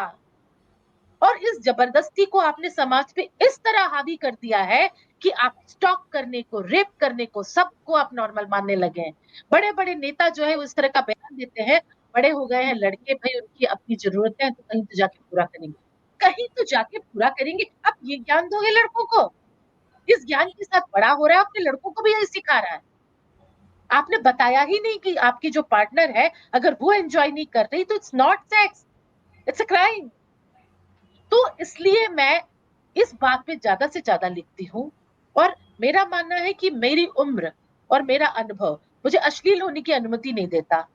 और इस जबरदस्ती को आपने समाज पे इस तरह हावी कर दिया है कि आप स्टॉक करने को, रेप करने को, सबको आप नॉर्मल मानने लगे हैं। बड़े-बड़े नेता जो है वो इस तरह का बयान देते हैं, बड़े हो गए हैं लड़के, भाई उनकी अपनी ज़रूरतें हैं तो कहीं तो जाके पूरा करेंगे। कहीं तो जाके पूरा करेंगे। आप ये ज्ञान दोगे लड़कों को? इस ज्ञान के साथ बड़ा हो रहा है, अपने लड़कों को भी यही सिखा रहा है। आपने बताया ही नहीं कि आपकी जो पार्टनर है, अगर वो एन्जॉय नहीं कर रही तो it's not sex, it's a crime. तो इसलिए मैं इस बात पे ज़्यादा से ज़्यादा लिखती हूँ और मेरा मानना है कि मेरी उम्र और मेरा अनुभव मुझे अश्लील होने की अनुमति नहीं देता।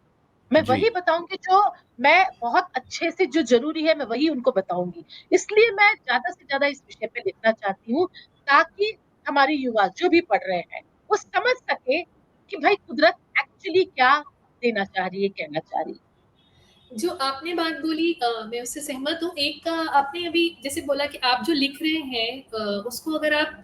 मैं जी। वही बताऊँगी जो मैं बहुत अच्छे से, जो ज़रूरी है मैं वही उनको बताऊँगी। इसलिए मैं ज़्यादा से ज़्यादा इस विषय पे लिखना चाहती हूँ ताकि हमारे युवा जो भी पढ़ रहे हैं, वो समझ सकें कि भाई कुदरत एक्चुअली क्या देना चाह रही है, कहना चाह रही है। जो आपने बात बोली मैं उससे सहमत हूँ। एक आपने अभी जैसे बोला कि आप जो लिख रहे हैं उसको अगर आप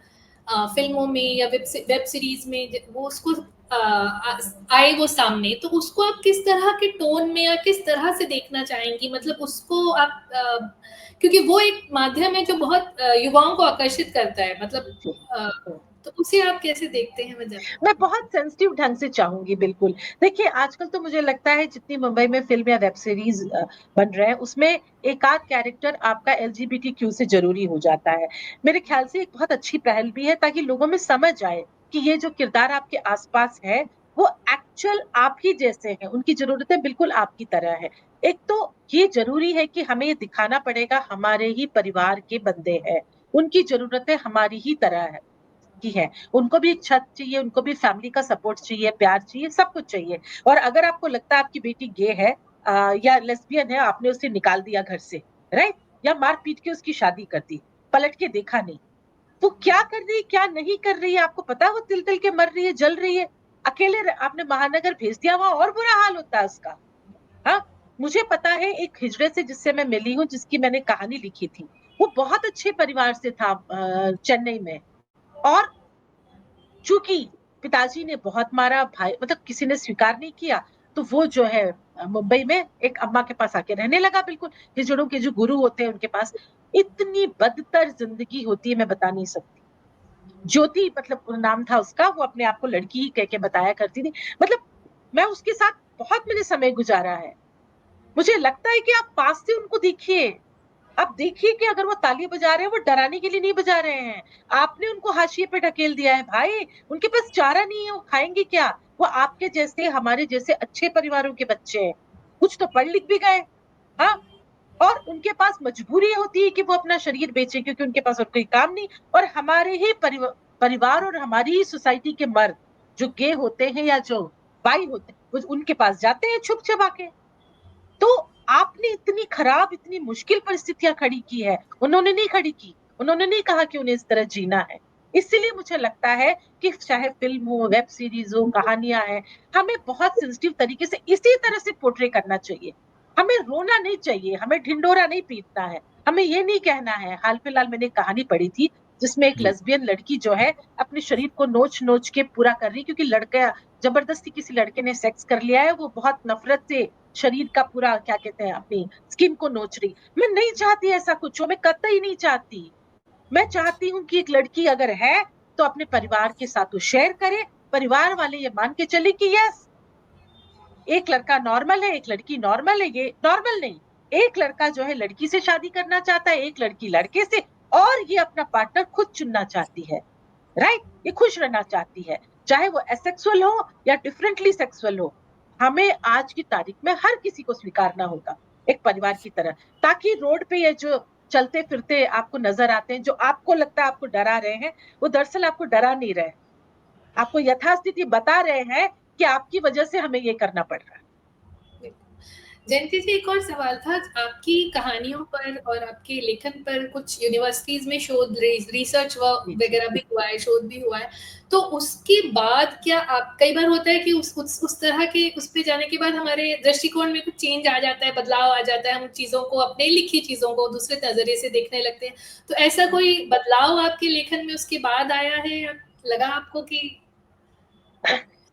फ़िल्मों में या वेब सीरीज़ में वो उसको आए वो सामने, तो उसको आप किस तरह के टोन में या किस तरह से देखना चाहेंगी? मतलब उसको आप क्योंकि वो एक माध्यम है जो बहुत युवाओं को आकर्षित करता है, मतलब जी। अ, हुँ। तो उसे आप कैसे देखते हैं? मैं जानना मैं बहुत सेंसिटिव ढंग से चाहूँगी, बिल्कुल। देखिए, आजकल तो मुझे लगता है जितनी मुंबई में फ़िल्म या वेब सीरीज़ बन रहे हैं, उसमें एक-आध कैरेक्टर आपका एलजीबीटीक्यू से ज़रूरी हो जाता है। मेरे ख़्याल से एक बहुत अच्छी पहल भी है ताकि लोगों में समझ आए कि ये जो किरदार आपके आस-पास है, वो एक्चुअल आप ही जैसे हैं, उनकी ज़रूरतें बिल्कुल आपकी तरह हैं। एक तो ये ज़रूरी है कि हमें ये दिखाना पड़ेगा हमारे ही परिवार के बंदे हैं, उनकी ज़रूरतें हमारी ही तरह है की है। उनको भी एक छत चाहिए, उनको भी फैमिली का सपोर्ट चाहिए, प्यार चाहिए, सब कुछ चाहिए। और अगर आपको लगता है आपकी बेटी गे है या लेस्बियन है, आपने उसे निकाल दिया घर से, राइट? या मार-पीट के उसकी शादी कर दी, पलट के देखा नहीं। तो क्या कर रही है, क्या नहीं कर रही है, आपको पता है वो तिल-तिल के मर रही है, जल रही है। अकेले आपने महानगर भेज दिया, वहाँ और बुरा हाल होता है उसका। हाँ? मुझे पता है एक हिजड़े से जिससे मैं मिली हूँ, जिसकी मैंने कहानी लिखी थी। वो बहुत अच्छे परिवार से था चेन्नई में और चूँकि पिताजी ने बहुत मारा, भाई मतलब किसी ने स्वीकार नहीं किया, तो वो जो है मुंबई में एक अम्मा के पास आके रहने लगा बिल्कुल, हिजड़ों के जो गुरु होते हैं उनके पास। इतनी बदतर ज़िंदगी होती है मैं बता नहीं सकती। ज्योति मतलब नाम था उसका, वो अपने आप को लड़की ही कह के बताया करती थी। मतलब मैं उसके साथ बहुत मैंने समय गुज़ारा है। मुझे लगता है कि आप पास से उनको देखिए, आप देखिए कि अगर वो ताली बजा रहे हैं, वो डराने के लिए नहीं बजा रहे हैं। आपने उनको हाशिए पे ढकेल दिया है भाई, उनके पास चारा नहीं है, वो खाएँगे क्या? वो आपके जैसे, हमारे जैसे अच्छे परिवारों के बच्चे हैं। कुछ तो पढ़ लिख भी गए, हाँ? और उनके पास मजबूरी होती है कि वो अपना शरीर बेचें क्योंकि उनके पास और कोई काम नहीं। और हमारे ही परिवार और हमारी ही सोसाइटी के मर्द, जो गे होते हैं या जो बाई होते हैं, वो उनके पास जाते हैं छुप-छुपा के। तो आपने इतनी खराब, इतनी मुश्किल परिस्थितियाँ खड़ी की है, उन्होंने नहीं खड़ी की। उन्होंने नहीं कहा कि उन्हें इस तरह जीना है। इसीलिए मुझे लगता है कि चाहे फ़िल्म हो, वेब सीरीज़ हो, कहानियाँ हैं, हमें बहुत सेंसिटिव तरीके से इसी तरह से पोर्ट्रे करना चाहिए। हमें रोना नहीं चाहिए, हमें ढिंढोरा नहीं पीटना है, हमें ये नहीं कहना है। हाल-फिलहाल मैंने एक कहानी पढ़ी थी, जिसमें एक जी। लेस्बियन लड़की जो है अपने शरीर को नोच नोच के पूरा कर रही, क्योंकि लड़का जबरदस्ती किसी लड़के ने सेक्स कर लिया है, वो बहुत नफरत से शरीर का पूरा क्या कहते हैं अपनी स्किन को नोच रही। मैं नहीं चाहती ऐसा कुछ हो, मैं कतई नहीं चाहती। मैं चाहती हूँ कि एक लड़की अगर है तो अपने परिवार के साथ वो शेयर करे, परिवार वाले ये मान के चले कि यस, एक लड़का नॉर्मल है, एक लड़की नॉर्मल है। ये नॉर्मल नहीं, एक लड़का जो है लड़की से शादी करना चाहता है, एक लड़की लड़के से, और ये अपना पार्टनर खुद चुनना चाहती है, राइट? ये खुश रहना चाहती है, चाहे वो एसेक्सुअल हो या डिफरेंटली सेक्सुअल हो। हमें आज की तारीख में हर किसी को स्वीकारना होगा एक परिवार की तरह, ताकि रोड पे ये जो चलते फिरते आपको नजर आते हैं, जो आपको लगता है आपको डरा रहे हैं, वो दरअसल आपको डरा नहीं रहे, आपको यथास्थिति बता रहे हैं कि आपकी वजह से हमें ये करना पड़ रहा है। जयंती जी, एक और सवाल था, आपकी कहानियों पर और आपके लेखन पर कुछ यूनिवर्सिटीज में शोध रिसर्च वगैरह भी हुआ है, शोध भी हुआ है, तो उसके बाद क्या आप, कई बार होता है कि उस तरह के उस पे जाने के बाद हमारे दृष्टिकोण में कुछ चेंज आ जाता है, बदलाव आ जाता है, हम चीजों को, अपने लिखी चीजों को दूसरे नजरिए से देखने लगते हैं, तो ऐसा कोई बदलाव आपके लेखन में उसके बाद आया है, या लगा आपको कि?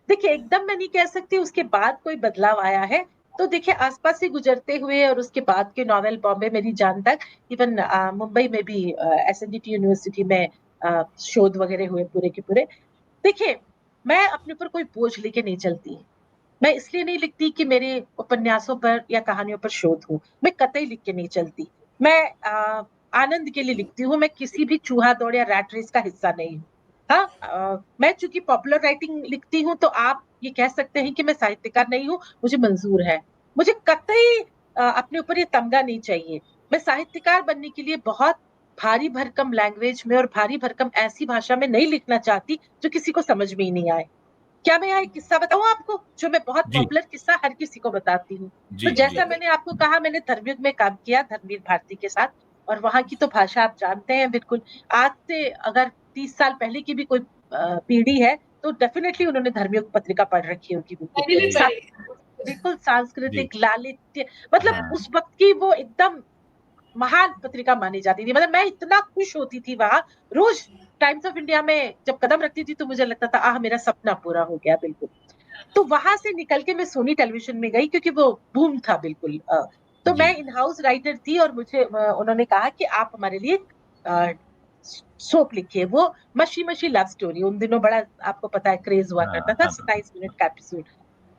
देखिए, एकदम मैं नहीं कह सकती उसके बाद कोई बदलाव आया है। तो देखिए, आसपास से गुजरते हुए और उसके बाद के नॉवेल बॉम्बे मेरी जान तक, इवन मुंबई में भी एसएनडीटी यूनिवर्सिटी में शोध वगैरह हुए पूरे के पूरे। देखिए, मैं अपने ऊपर कोई बोझ लेके नहीं चलती। मैं इसलिए नहीं लिखती कि मेरे उपन्यासों पर या कहानियों पर शोध हो। मैं कतई लिख के नहीं चलती। मैं आनंद के लिए लिखती हूँ, मैं किसी भी चूहा दौड़ या रैट रेस का हिस्सा नहीं हूँ। हाँ, मैं चूंकि पॉपुलर राइटिंग लिखती हूँ तो आप ये कह सकते हैं कि मैं साहित्यकार नहीं हूँ, मुझे मंजूर है। मुझे कतई अपने ऊपर ये तमगा नहीं चाहिए। मैं साहित्यकार बनने के लिए बहुत भारी भरकम लैंग्वेज में और भारी भरकम ऐसी भाषा में नहीं लिखना चाहती जो किसी को समझ में ही नहीं आए। क्या मैं यहाँ एक किस्सा बताऊँ आपको, जो मैं बहुत जी, पॉपुलर किस्सा हर किसी को बताती हूँ। तो जी, जी। जैसा मैंने आपको कहा, मैंने धर्मयुग में काम किया धर्मवीर भारती के साथ, और वहाँ की तो भाषा आप जानते हैं बिल्कुल। आज से अगर 30 साल पहले की भी कोई पीढ़ी है, तो डेफिनिटली उन्होंने धर्मयुग पत्रिका पढ़ रखी होगी बिल्कुल। मैंने भी सा पढ़ी। बिल्कुल जी। सांस्कृतिक लालित्य, मतलब हाँ। उस वक़्त की वो एकदम महान पत्रिका मानी जाती थी। मतलब मैं इतना खुश होती थी वहाँ, रोज़ टाइम्स ऑफ इंडिया में जब कदम रखती थी तो मुझे लगता था आह! मेरा सपना पूरा हो गया बिल्कुल। तो वहाँ से निकल के मैं सोनी टेलीविज़न में गई, क्योंकि वो बूम था बिल्कुल। तो जी। मैं इन हाउस राइटर थी और मुझे उन्होंने कहा कि आप हमारे लिए अ, सोप लिखिए। वो मशी मशी लव स्टोरी, उन दिनों बड़ा आपको पता है क्रेज़ हुआ हाँ, करता था, हाँ, 27 मिनट का एपिसोड।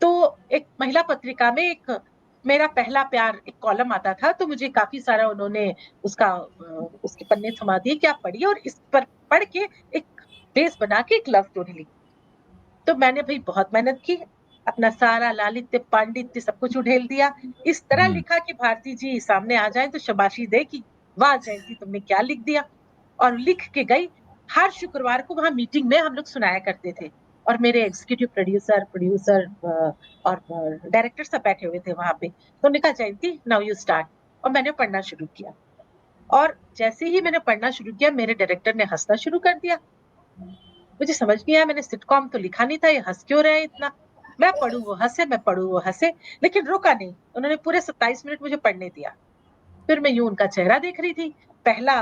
तो एक महिला पत्रिका में एक मेरा पहला प्यार एक कॉलम आता था, तो मुझे काफ़ी सारा उन्होंने उसके पन्ने थमा दिए कि आप पढ़िए और इस पर पढ़ के एक बेस बना के एक लव स्टोरी लिखिए। तो मैंने भई बहुत मेहनत की, अपना सारा लालित्य, पांडित्य सब कुछ उड़ेल दिया। इस तरह हुँ, लिखा कि भारती जी सामने आ जाएँ तो शाबाशी दें कि वाह जयंती तुमने क्या लिख दिया। और लिख के गई। हर शुक्रवार को वहाँ मीटिंग में हम लोग सुनाया करते थे, और मेरे एग्जीक्यूटिव प्रोड्यूसर प्रोड्यूसर और डायरेक्टर सब बैठे हुए थे वहाँ पे। तो उन्होंने कहा जयंती नाउ यू स्टार्ट, और मैंने पढ़ना शुरू किया। और जैसे ही मैंने पढ़ना शुरू किया, मेरे डायरेक्टर ने हँसना शुरू कर दिया। मुझे समझ नहीं आया, मैंने सिटकॉम तो लिखा नहीं था, ये हँस क्यों रहे हैं इतना? मैं पढ़ूँ वो हँसे, मैं पढ़ूँ वो हँसे, लेकिन रुका नहीं। उन्होंने पूरे 27 मिनट मुझे पढ़ने दिया। फिर मैं यूँ उनका चेहरा देख रही थी। पहला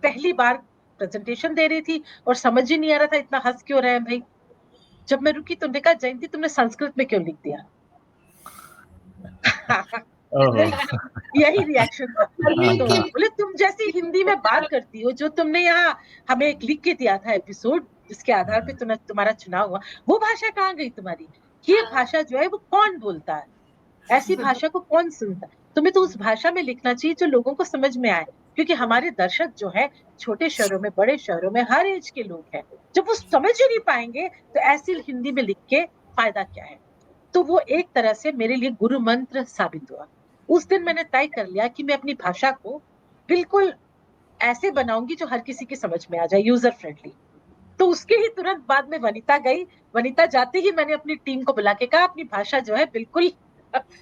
पहली बार प्रेज़ेंटेशन दे रही थी और समझ ही नहीं आ रहा था इतना हँस क्यों रहे हैं भई। जब मैं रुकी तो उन्होंने कहा जयंती तुमने संस्कृत में क्यों लिख दिया? ओहो! नहीं, यही रिएक्शन था। धर्मयुग तो के। बोले तुम जैसी हिंदी में बात करती हो, जो तुमने यहाँ हमें एक लिख के दिया था एपिसोड, जिसके आधार पे तुम्हारा चुनाव हुआ, वो भाषा कहाँ गई तुम्हारी? ये भाषा जो है वो कौन बोलता है? ऐसी भाषा को कौन सुनता है? तुम्हें तो उस भाषा में लिखना चाहिए जो लोगों को समझ में आए। क्योंकि हमारे दर्शक जो है, छोटे शहरों में, बड़े शहरों में, हर ऐज के लोग हैं। जब वो समझ ही नहीं पाएँगे, तो ऐसी हिंदी में लिख के फ़ायदा क्या है? तो वो एक तरह से मेरे लिए गुरु मंत्र साबित हुआ। उस दिन मैंने तय कर लिया कि मैं अपनी भाषा को बिल्कुल ऐसे बनाऊँगी जो हर किसी की समझ में आ जाए, यूज़र फ्रेंडली। तो उसके ही तुरंत बाद में वनिता गई। वनिता जाते ही मैंने अपनी टीम को बुला के कहा अपनी भाषा जो है बिल्कुल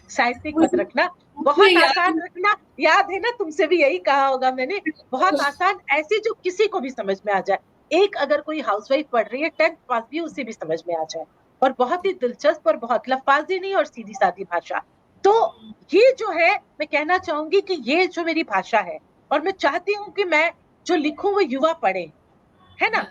साहित्यिक मत मुझे रखना, मुझे बहुत याद आसान रखना। याद है ना, तुमसे भी यही कहा होगा मैंने, बहुत आसान, ऐसी जो किसी को भी समझ में आ जाए। एक अगर कोई हाउसवाइफ पढ़ रही है 10th पास भी, उसे भी समझ में आ जाए, और बहुत ही दिलचस्प और बहुत लफ़ाज़ी नहीं और सीधी-सादी भाषा। तो ये जो है, मैं कहना चाहूँगी कि ये जो मेरी भाषा है, और मैं चाहती हूँ कि मैं जो लिखूँ वो युवा पढ़े। है ना?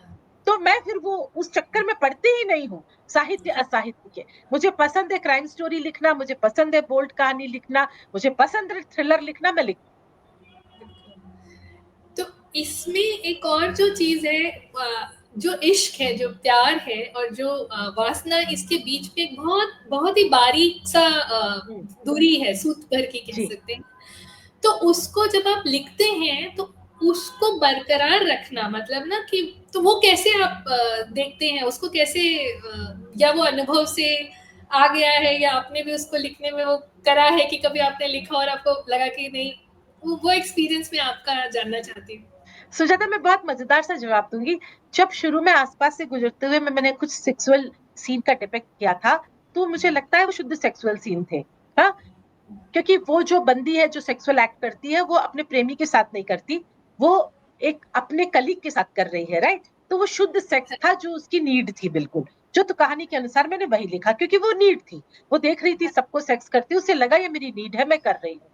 तो मैं फिर वो उस चक्कर में पड़ती ही नहीं हूँ, साहित्य असाहित्य के। मुझे पसंद है क्राइम स्टोरी लिखना, मुझे पसंद है बोल्ड कहानी लिखना, मुझे पसंद है थ्रिलर लिखना, मैं लिख। तो इसमें एक और जो चीज है, जो इश्क है, जो प्यार है और जो वासना, इसके बीच में एक बहुत बहुत ही बारीक सा दूरी है, सूत भर की कह सकते हैं। तो उसको जब आप लिखते हैं तो उसको बरकरार रखना, मतलब ना कि, तो वो कैसे आप देखते हैं उसको, कैसे या वो अनुभव से आ गया है, या आपने भी उसको लिखने में वो करा है कि कभी आपने लिखा और आपको लगा कि नहीं, वो एक्सपीरियंस में आपका जानना चाहती हूँ। सुजाता, मैं बहुत मजेदार सा जवाब दूंगी। जब शुरू में आसपास से गुजरते हुए मैंने कुछ सेक्सुअल सीन का डिपिक्ट किया था, तो मुझे लगता है वो शुद्ध सेक्सुअल सीन थे। हाँ, क्योंकि वो जो बंदी है जो सेक्सुअल एक्ट करती है, वो अपने प्रेमी के साथ नहीं करती, वो एक अपने कलीग के साथ कर रही है, राइट? तो वो शुद्ध सेक्स था जो उसकी नीड थी, बिल्कुल। जो तो कहानी के अनुसार मैंने वही लिखा, क्योंकि वो नीड थी। वो देख रही थी सबको सेक्स करती, उसे लगा ये मेरी नीड है, मैं कर रही हूँ।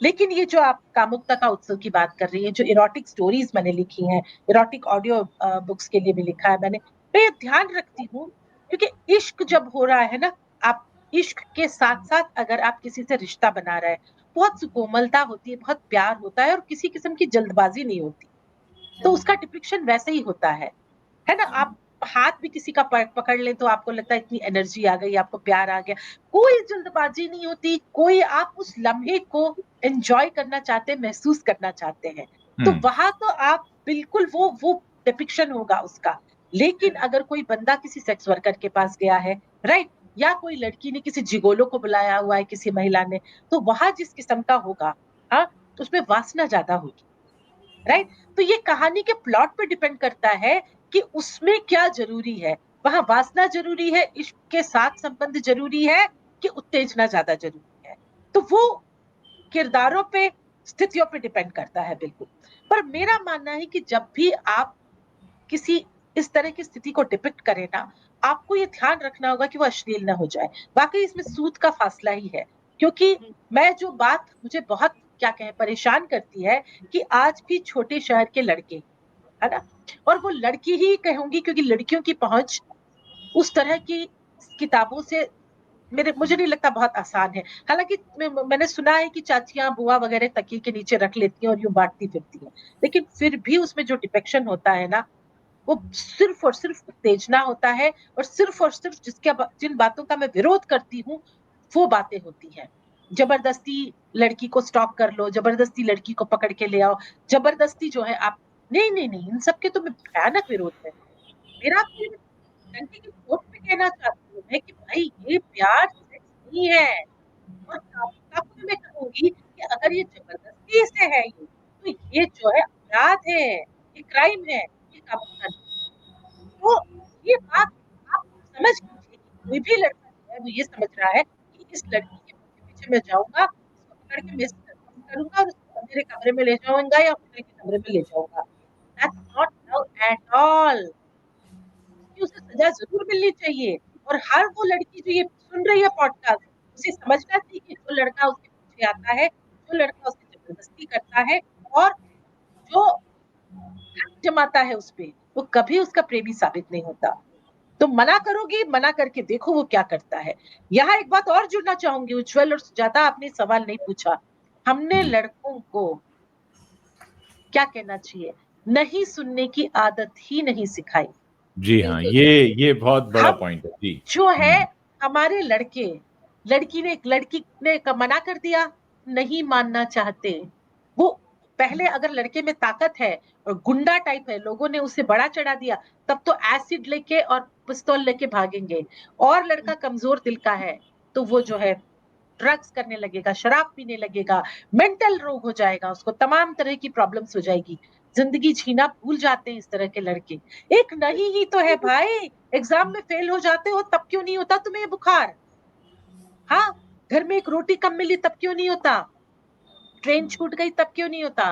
लेकिन ये जो आप कामुकता का उत्सव की बात कर रही है, जो इरोटिक स्टोरीज मैंने लिखी हैं, इरोटिक ऑडियो बुक्स के लिए भी लिखा है मैंने, मैं ये ध्यान रखती हूँ, क्योंकि इश्क जब हो रहा है ना, आप इश्क के साथ साथ अगर आप किसी से रिश्ता बना रहे हैं, बहुत सुकोमलता होती है, बहुत प्यार होता है, और किसी किस्म की जल्दबाजी नहीं होती। तो उसका डिपिक्शन वैसे ही होता है ना? आप हाथ भी किसी का पकड़ ले तो आपको लगता है इतनी एनर्जी आ गई, आपको प्यार आ गया। कोई जल्दबाजी नहीं होती, कोई, आप उस लम्हे को एंजॉय करना चाहते हैं, महसूस करना चाहते हैं। तो वहां तो आप बिल्कुल वो डिपिक्शन होगा उसका। लेकिन अगर कोई बंदा किसी सेक्स वर्कर के पास गया है, राइट, या कोई लड़की ने किसी जिगोलो को बुलाया हुआ है, किसी महिला ने, तो वहां जिस किस्म का होगा, हाँ, उसमें वासना ज्यादा होगी, राइट? तो ये कहानी के प्लॉट पे डिपेंड करता है कि उसमें क्या जरूरी है। वहां वासना जरूरी है, इश्क के साथ संबंध जरूरी है, कि उत्तेजना ज्यादा जरूरी है। तो वो किरदारों पे, स्थितियों पे डिपेंड करता है, बिल्कुल। पर मेरा मानना है कि जब भी आप किसी इस तरह की स्थिति को डिपिक्ट करें ना, आपको ये ध्यान रखना होगा कि वो अश्लील ना हो जाए। वाकई इसमें सूत का फासला ही है। क्योंकि मैं जो बात मुझे बहुत, क्या कहें, परेशान करती है, कि आज भी छोटे शहर के लड़के, है ना, और वो लड़की ही कहूंगी, क्योंकि लड़कियों की पहुंच उस तरह की किताबों से मुझे नहीं लगता बहुत आसान है। हालांकि मैंने सुना है कि चाचियां बुआ वगैरह तकिए के नीचे रख लेती हैं और यूं बांटती फिरती हैं, लेकिन फिर भी उसमें जो डिपिक्शन होता है ना, वो सिर्फ और सिर्फ उत्तेजना होता है, और सिर्फ जिन बातों का मैं विरोध करती हूँ, वो बातें होती हैं। जबरदस्ती लड़की को स्टॉक कर लो, जबरदस्ती लड़की को पकड़ के ले आओ, जबरदस्ती जो है आप, नहीं नहीं नहीं, इन सब के तो मैं भयानक विरोध है। मेरा तो डंके की चोट पे कहना चाहती हूँ मैं, कि भाई ये प्यार सेक्स नहीं है। और कामुकता को भी मैं कहूंगी कि अगर ये जबरदस्ती से है, ये तो ये जो है अपराध है, ये क्राइम है, ये कामुकता नहीं। तो ये बात आप समझ लीजिए कि कोई भी लड़का जो है वो ये समझ रहा है कि इस लड़की के पीछे पीछे मैं जाऊंगा, इसको पकड़ के मिस करूंगा और उसको मेरे कमरे में ले जाऊंगा या होटल के कमरे में ले जाऊंगा। That's not love at all. कि उसे सजा जरूर मिलनी चाहिए। और हर वो लड़की जो ये सुन रही है पॉडकास्ट, उसे समझना चाहिए कि जो लड़का उसके पीछे आता है, जो लड़का उससे जबरदस्ती करता है, और जो हक जमाता है उस पे, वो कभी उसका प्रेमी साबित नहीं होता। तो मना करोगी, मना करके देखो वो क्या करता है। यहाँ एक बात और जुड़ना चाहूंगी, उज्जवल और सुजाता, आपने सवाल नहीं पूछा। हमने जी लड़कों को क्या कहना चाहिए, नहीं सुनने की आदत ही नहीं सिखाई। जी हाँ, बिल्कुल। ये बहुत बड़ा हम पॉइंट है जी। जो है, हमारे लड़के, लड़की ने मना कर दिया, नहीं मानना चाहते। वो पहले अगर लड़के में ताकत है और गुंडा टाइप है, लोगों ने उसे बड़ा चढ़ा दिया, तब तो एसिड लेके और पिस्तौल लेके भागेंगे। और लड़का कमजोर दिल का है, तो वो जो है ड्रग्स करने लगेगा, शराब पीने लगेगा, मेंटल रोग हो जाएगा, उसको तमाम तरह की प्रॉब्लम्स हो जाएगी। जिंदगी जीना भूल जाते हैं इस तरह के लड़के। एक नहीं ही तो है भाई, एग्जाम में फेल हो जाते हो तब क्यों नहीं होता तुम्हें ये बुखार? हाँ, घर में एक रोटी कम मिली तब क्यों नहीं होता? ट्रेन छूट गई तब क्यों नहीं होता?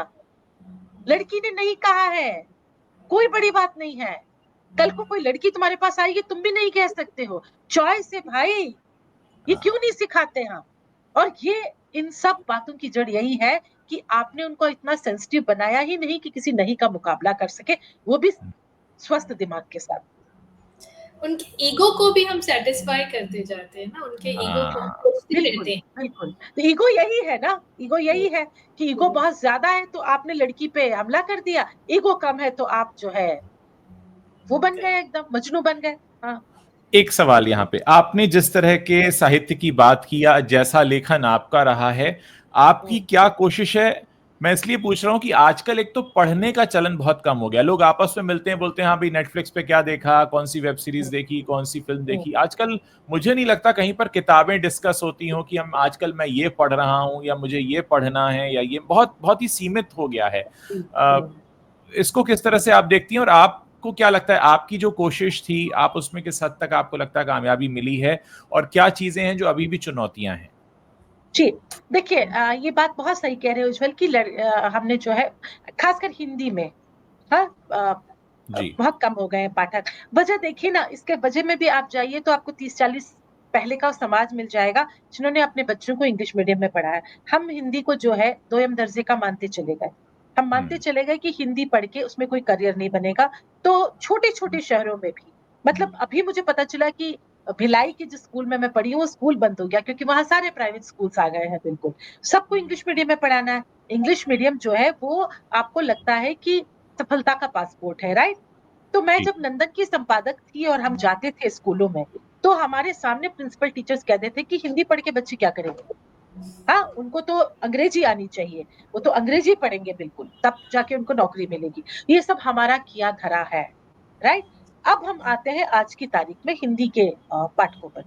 लड़की ने नहीं कहा है, कोई बड़ी बात नहीं है। कल को कोई लड़की तुम्हारे पास आएगी, तुम भी नहीं कह सकते हो। चॉइस है भाई, ये क्यों नहीं सिखाते हम? और ये, इन सब बातों की जड़ यही है कि आपने उनको इतना सेंसिटिव बनाया ही नहीं कि किसी नहीं का मुकाबला कर सके, वो भी स्वस्थ दिमाग के साथ। उनके ईगो को भी हम सेटिस्फाई करते जाते हैं ना, उनके ईगो को हम कोसते बिल्कुल, रहते हैं। बिल्कुल। तो ईगो यही है ना, ईगो यही है कि ईगो बहुत ज़्यादा है तो आपने लड़की पे हमला कर दिया, ईगो कम है तो आप जो है वो बन गए, एकदम मजनू बन गए। हाँ। एक सवाल यहाँ पे, आपने जिस तरह के साहित्य की बात की या जैसा लेखन आपका रहा है, आपकी क्या कोशिश है? मैं इसलिए पूछ रहा हूँ कि आजकल एक तो पढ़ने का चलन बहुत कम हो गया, लोग आपस में मिलते हैं, बोलते हैं हाँ भाई नेटफ्लिक्स पे क्या देखा, कौन सी वेब सीरीज देखी, कौन सी फिल्म देखी। आजकल मुझे नहीं लगता कहीं पर किताबें डिस्कस होती हो कि हम आजकल मैं ये पढ़ रहा हूँ या मुझे ये पढ़ना है, या ये बहुत बहुत ही सीमित हो गया है। इसको किस तरह से आप देखती हैं, और आपको क्या लगता है आपकी जो कोशिश थी, आप उसमें किस हद तक आपको लगता है कामयाबी मिली है, और क्या चीजें हैं जो अभी भी चुनौतियां हैं? जी, देखिए ये बात बहुत सही कह रहे हो उज्ज्वल कि हमने जो है खासकर हिंदी में, हाँ, जी। बहुत कम हो गए हैं पाठक। वजह देखिए ना, इसके वजह में भी आप जाइए तो आपको 30-40 पहले का समाज मिल जाएगा, जिन्होंने अपने बच्चों को इंग्लिश मीडियम में पढ़ाया। हम हिंदी को जो है दोयम दर्जे का मानते चले गए। हम मानते चले गए कि हिंदी पढ़ के उसमें कोई करियर नहीं बनेगा। तो छोटे-छोटे शहरों में भी, मतलब अभी मुझे पता चला कि भिलाई के जिस स्कूल में मैं पढ़ी हूँ, वो स्कूल बंद हो गया क्योंकि वहाँ सारे प्राइवेट स्कूल्स आ गए हैं बिल्कुल। सबको इंग्लिश मीडियम में पढ़ाना है। इंग्लिश मीडियम जो है वो आपको लगता है कि सफलता का पासपोर्ट है, राइट? तो मैं जी। जब नंदन की संपादक थी और हम जाते थे स्कूलों में, तो हमारे सामने प्रिंसिपल टीचर्स कहते थे कि हिंदी पढ़ के बच्चे क्या करेंगे? हाँ, उनको तो अंग्रेजी आनी चाहिए, वो तो अंग्रेजी पढ़ेंगे बिल्कुल, तब जाके उनको नौकरी मिलेगी। ये सब हमारा किया धरा है, राइट? अब हम आते हैं आज की तारीख में हिंदी के पाठकों पर।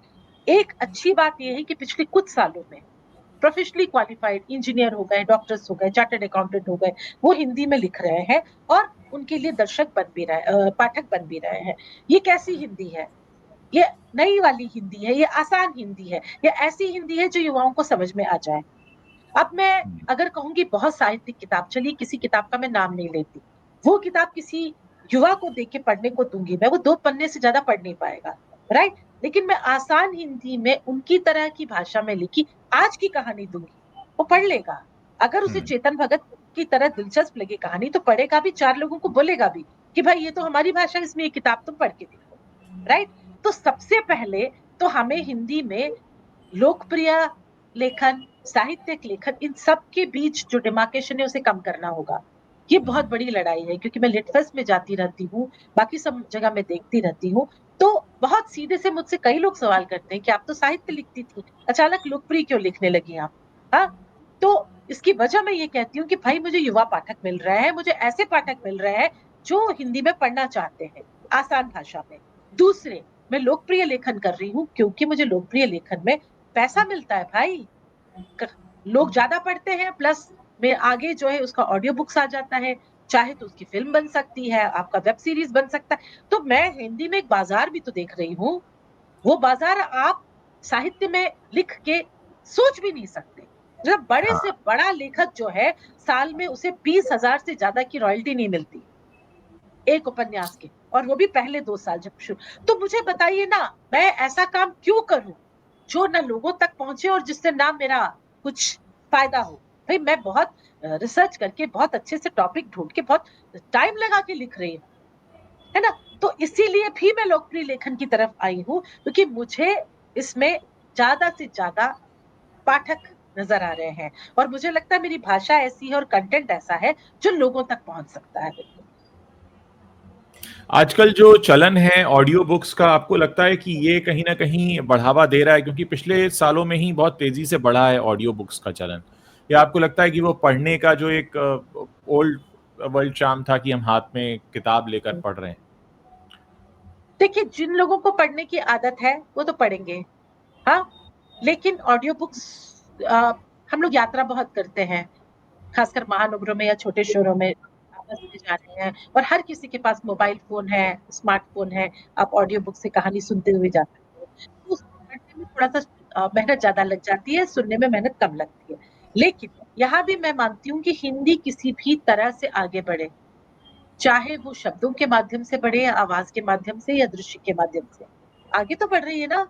एक अच्छी बात ये है कि पिछले कुछ सालों में प्रोफेशनली क्वालिफाइड इंजीनियर हो गए, डॉक्टर्स हो गए, चार्टर्ड अकाउंटेंट हो गए, वो हिंदी में लिख रहे हैं और उनके लिए दर्शक बन भी रहे पाठक बन भी रहे हैं। ये कैसी हिंदी है? ये नई वाली हिंदी है, ये आसान हिंदी है, ये ऐसी हिंदी है जो युवाओं को समझ में आ जाए। अब मैं अगर कहूँगी बहुत साहित्यिक किताब, चलिए किसी किताब का मैं नाम नहीं लेती। वो किताब किसी युवा को देख के पढ़ने को दूँगी मैं, वो 2 पन्ने से ज़्यादा पढ़ नहीं पाएगा, राइट? लेकिन मैं आसान हिंदी में उनकी तरह की भाषा में लिखी आज की कहानी दूँगी, वो पढ़ लेगा। अगर उसे चेतन भगत की तरह दिलचस्प लगे कहानी तो पढ़ेगा भी, 4 लोगों को बोलेगा भी कि भाई ये तो हमारी भाषा है, इसमें ये किताब तुम पढ़ के देखो, राइट? तो सबसे पहले तो हमें हिंदी में लोकप्रिय लेखन, साहित्यिक लेखन, इन सब के बीच जो डिमार्केशन है उसे कम करना होगा। ये बहुत बड़ी लड़ाई है क्योंकि मैं लिटफेस्ट में जाती रहती हूँ, बाकी सब जगह मैं देखती रहती हूँ, तो बहुत सीधे से मुझसे कई लोग सवाल करते हैं कि आप तो साहित्य लिखती थी, अचानक लोकप्रिय क्यों लिखने लगी आप? हाँ? तो इसकी वजह मैं ये कहती हूँ कि भाई मुझे युवा पाठक मिल रहे हैं, मुझे ऐसे पाठक मिल रहे हैं जो हिंदी में पढ़ना चाहते हैं, आसान भाषा में। दूसरे, मैं लोकप्रिय लेखन कर रही हूँ क्योंकि मुझे लोकप्रिय लेखन में पैसा मिलता है भाई। क लोग ज़्यादा पढ़ते हैं, प्लस में आगे जो है उसका ऑडियो बुक्स आ जाता है, चाहे तो उसकी फ़िल्म बन सकती है, आपका वेब सीरीज़ बन सकता है। तो मैं हिंदी में एक बाज़ार भी तो देख रही हूँ, वो बाज़ार आप साहित्य में लिख के सोच भी नहीं सकते। मतलब बड़े से हाँ। बड़ा लेखक जो है, साल में उसे 20,000 से ज़्यादा की रॉयल्टी नहीं मिलती, एक उपन्यास की, और वो भी पहले 2 साल जब शुरू। तो मुझे बताइए ना, मैं ऐसा काम क्यों करूँ, जो ना लोगों तक पहुँचे और जिससे ना मेरा कुछ फ़ायदा हो? भई मैं बहुत रिसर्च करके बहुत अच्छे से टॉपिक ढूँढ के बहुत टाइम लगा के लिख रही हूँ, है ना? तो इसीलिए भी मैं लोकप्रिय लेखन की तरफ आई हूँ, क्योंकि मुझे इसमें ज़्यादा से ज़्यादा पाठक नज़र आ रहे हैं और मुझे लगता है मेरी भाषा ऐसी है और कंटेंट ऐसा है, जो लोगों तक पहुँच सकता है बिल्कुल। आजकल जो चलन है ऑडियो बुक्स का, आपको लगता है कि ये कहीं न कहीं बढ़ावा दे रहा है? क्योंकि पिछले सालों में ही बहुत तेज़ी से बढ़ा है ऑडियो बुक्स का चलन। या आपको लगता है कि वो पढ़ने का जो एक ओल्ड वर्ल्ड चार्म था कि हम हाथ में किताब लेकर पढ़ रहे हैं? देखिए, जिन लोगों को पढ़ने की आदत है, वो तो पढ़ेंगे, हाँ? लेकिन ऑडियो बुक्स अ, हम लोग यात्रा बहुत करते हैं, खासकर महानगरों में या छोटे शहरों में आपस में जा रहे हैं और हर किसी के पास मोबाइल फ़ोन है, स्मार्टफ़ोन है, आप ऑडियो बुक से कहानी सुनते हुए जा सकते हो। तो उसको पढ़ने में थोड़ा-सा मेहनत ज़्यादा लग जाती है, सुनने में मेहनत कम लगती है। लेकिन यहाँ भी मैं मानती हूँ कि हिंदी किसी भी तरह से आगे बढ़े, चाहे वो शब्दों के माध्यम से बढ़े या आवाज़ के माध्यम से या दृश्य के माध्यम से। आगे तो बढ़ रही है ना,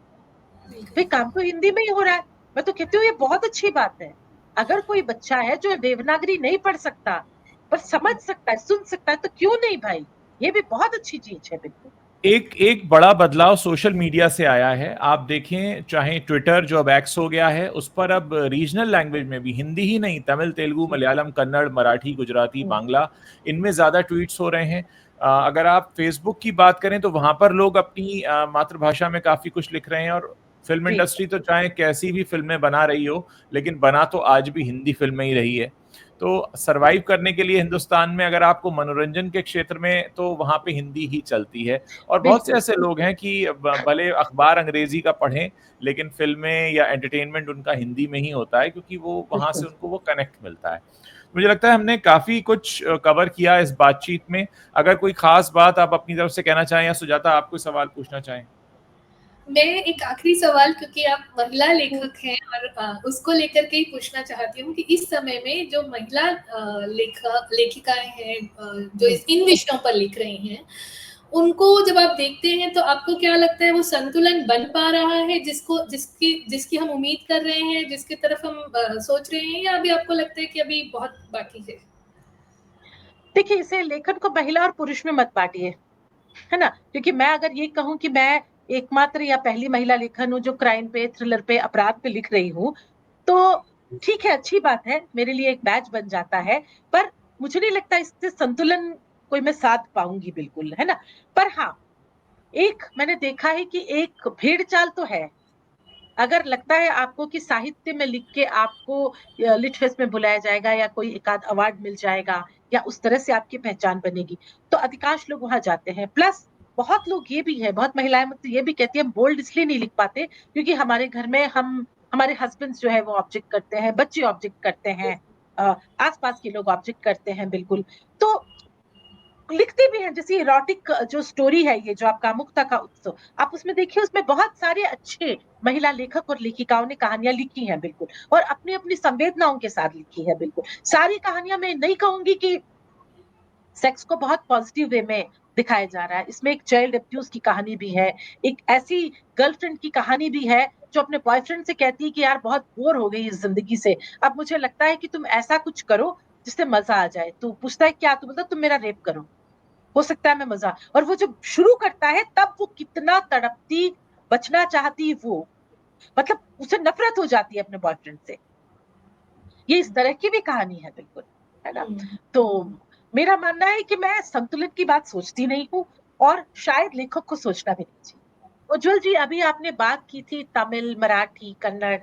भई काम तो हिंदी में ही हो रहा है। मैं तो कहती हूँ ये बहुत अच्छी बात है। अगर कोई बच्चा है जो देवनागरी नहीं पढ़ सकता, पर समझ सकता है, सुन सकता है तो क्यों नहीं भाई? ये भी बहुत अच्छी चीज है। बिल्कुल एक बड़ा बदलाव सोशल मीडिया से आया है। आप देखें, चाहे ट्विटर जो अब एक्स हो गया है, उस पर अब रीजनल लैंग्वेज में भी, हिंदी ही नहीं, तमिल, तेलुगु, मलयालम, कन्नड़, मराठी, गुजराती, बांग्ला, इनमें ज्यादा ट्वीट्स हो रहे हैं। अगर आप फेसबुक की बात करें तो वहां पर लोग अपनी मातृभाषा में काफी कुछ लिख रहे हैं। और फिल्म जी इंडस्ट्री तो चाहे कैसी भी फिल्में बना रही हो, लेकिन बना तो आज भी हिंदी फिल्में ही रही है। तो सरवाइव करने के लिए हिंदुस्तान में अगर आपको मनोरंजन के क्षेत्र में, तो वहां पे हिंदी ही चलती है। और बहुत से बिल्कुल ऐसे लोग हैं कि भले अखबार अंग्रेजी का पढ़ें, लेकिन फिल्में या एंटरटेनमेंट उनका हिंदी में ही होता है, क्योंकि वो वहां से बिल्कुल। उनको वो कनेक्ट मिलता है। मुझे लगता है हमने काफी कुछ कवर किया इस बातचीत में। अगर कोई खास बात आप अपनी तरफ से कहना चाहें, या सुजाता आप कोई सवाल पूछना चाहें। मैं एक आखिरी सवाल, क्योंकि आप महिला लेखक हैं, और उसको लेकर के ही पूछना चाहती हूँ कि इस समय में जो महिला लेखिकाएं हैं, जो इन विषयों पर लिख रही हैं, उनको जब आप देखते हैं तो आपको क्या लगता है, वो संतुलन बन पा रहा है जिसकी हम उम्मीद कर रहे हैं, जिसकी तरफ हम सोच रहे हैं, या अभी आपको लगता है कि अभी बहुत बाकी है? देखिए, इसे लेखन को महिला और पुरुष में मत बांटिए, है ना? क्योंकि मैं अगर ये कहूँ कि मैं एकमात्र या पहली महिला लेखक हूँ जो क्राइम पे, थ्रिलर पे, अपराध पे लिख रही हूँ, तो ठीक है, अच्छी बात है, मेरे लिए एक बैच बन जाता है। पर मुझे नहीं लगता इससे संतुलन कोई मैं साध पाऊँगी बिल्कुल, है ना? पर हाँ, एक मैंने देखा है कि एक भेड़-चाल तो है। अगर लगता है आपको कि साहित्य में लिख के आपको लिटफेस्ट में बुलाया जाएगा या कोई एक-आध अवार्ड मिल जाएगा या उस तरह से आपकी पहचान बनेगी, तो अधिकांश लोग वहाँ जाते हैं। प्लस बहुत लोग ये भी है, बहुत महिलाएँ मुझसे ये भी कहती हैं, हम बोल्ड इसलिए नहीं लिख पाते क्योंकि हमारे घर में हमारे हस्बैंड्स जो है वो ऑब्जेक्ट करते हैं, बच्चे ऑब्जेक्ट करते हैं, आस-पास के लोग ऑब्जेक्ट करते हैं बिल्कुल। तो लिखते भी हैं, जैसे इरोटिक जो स्टोरी है, ये जो आप कामुकता का उत्सव, आप उसमें देखिए, उसमें बहुत सारे अच्छे महिला लेखक और लेखिकाओं ने कहानियाँ लिखी हैं बिल्कुल, और अपनी-अपनी संवेदनाओं के साथ लिखी है बिल्कुल। सारी कहानियाँ मैं नहीं कहूँगी कि सेक्स को बहुत पॉजिटिव वे में दिखाया जा रहा है। इसमें एक चाइल्ड अब्यूज की कहानी भी है, एक ऐसी गर्लफ्रेंड की कहानी भी है जो अपने बॉयफ्रेंड से कहती है कि यार बहुत बोर हो गई इस ज़िंदगी से, अब मुझे लगता है कि तुम ऐसा कुछ करो जिससे मज़ा आ जाए। तो पूछता है क्या? तो बोलता है तुम मेरा रेप करो। हो सकता है मैं मज़ा, और वो जब शुरू करता है तब वो कितना तड़पती, बचना चाहती वो, मतलब उसे नफ़रत हो जाती है अपने बॉयफ्रेंड से। ये इस तरह की भी कहानी है बिल्कुल, है ना? हुँ। तो मेरा मानना है कि मैं संतुलन की बात सोचती नहीं हूँ, और शायद लेखक को सोचना भी नहीं चाहिए। उज्ज्वल जी, अभी आपने बात की थी तमिल, मराठी, कन्नड़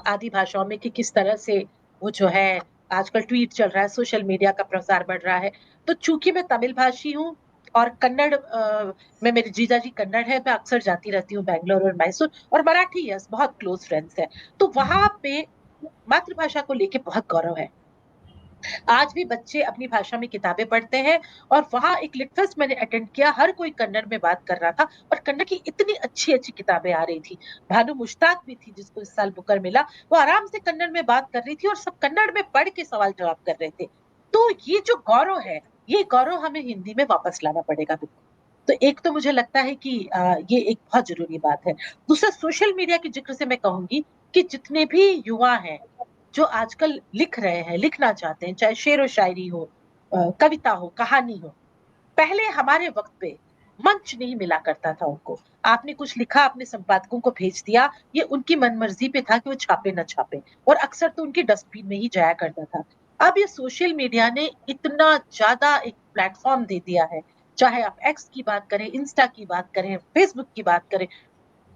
आदि भाषाओं में कि किस तरह से वो जो है आजकल ट्वीट चल रहा है, सोशल मीडिया का प्रसार बढ़ रहा है। तो चूँकि मैं तमिल भाषी हूँ और कन्नड़ में मेरे जीजाजी कन्नड़ है, मैं अक्सर जाती रहती हूँ बैंगलोर और मैसूर, और मराठी यस, बहुत क्लोज़ फ्रेंड्स हैं। तो वहाँ पे मातृभाषा को लेके बहुत गौरव है। आज भी बच्चे अपनी भाषा में किताबें पढ़ते हैं, और वहाँ एक लिटफेस्ट मैंने अटेंड किया, हर कोई कन्नड़ में बात कर रहा था, और कन्नड़ की इतनी अच्छी-अच्छी किताबें आ रही थी। भानु मुश्ताक भी थी जिसको इस साल बुकर मिला, वो आराम से कन्नड़ में बात कर रही थी और सब कन्नड़ में पढ़ के सवाल-जवाब कर रहे थे। तो ये जो गौरव है, ये गौरव हमें हिंदी में वापस लाना पड़ेगा बिल्कुल। तो एक तो मुझे लगता है कि ये एक बहुत ज़रूरी बात है। दूसरा, सोशल मीडिया के ज़िक्र से मैं कहूँगी कि जितने भी युवा हैं जो आजकल लिख रहे हैं, लिखना चाहते हैं, चाहे शेरो शायरी हो, कविता हो, कहानी हो। पहले हमारे वक़्त पे मंच नहीं मिला करता था उनको। आपने कुछ लिखा, आपने संपादकों को भेज दिया, ये उनकी मनमर्ज़ी पे था कि वो छापे ना छापे, और अक्सर तो उनके डस्टबिन में ही जाया करता था। अब ये सोशल मीडिया ने इतना ज़्यादा एक प्लेटफ़ॉर्म दे दिया है, चाहे आप एक्स की बात करें, इंस्टा की बात करें, फेसबुक की बात करें,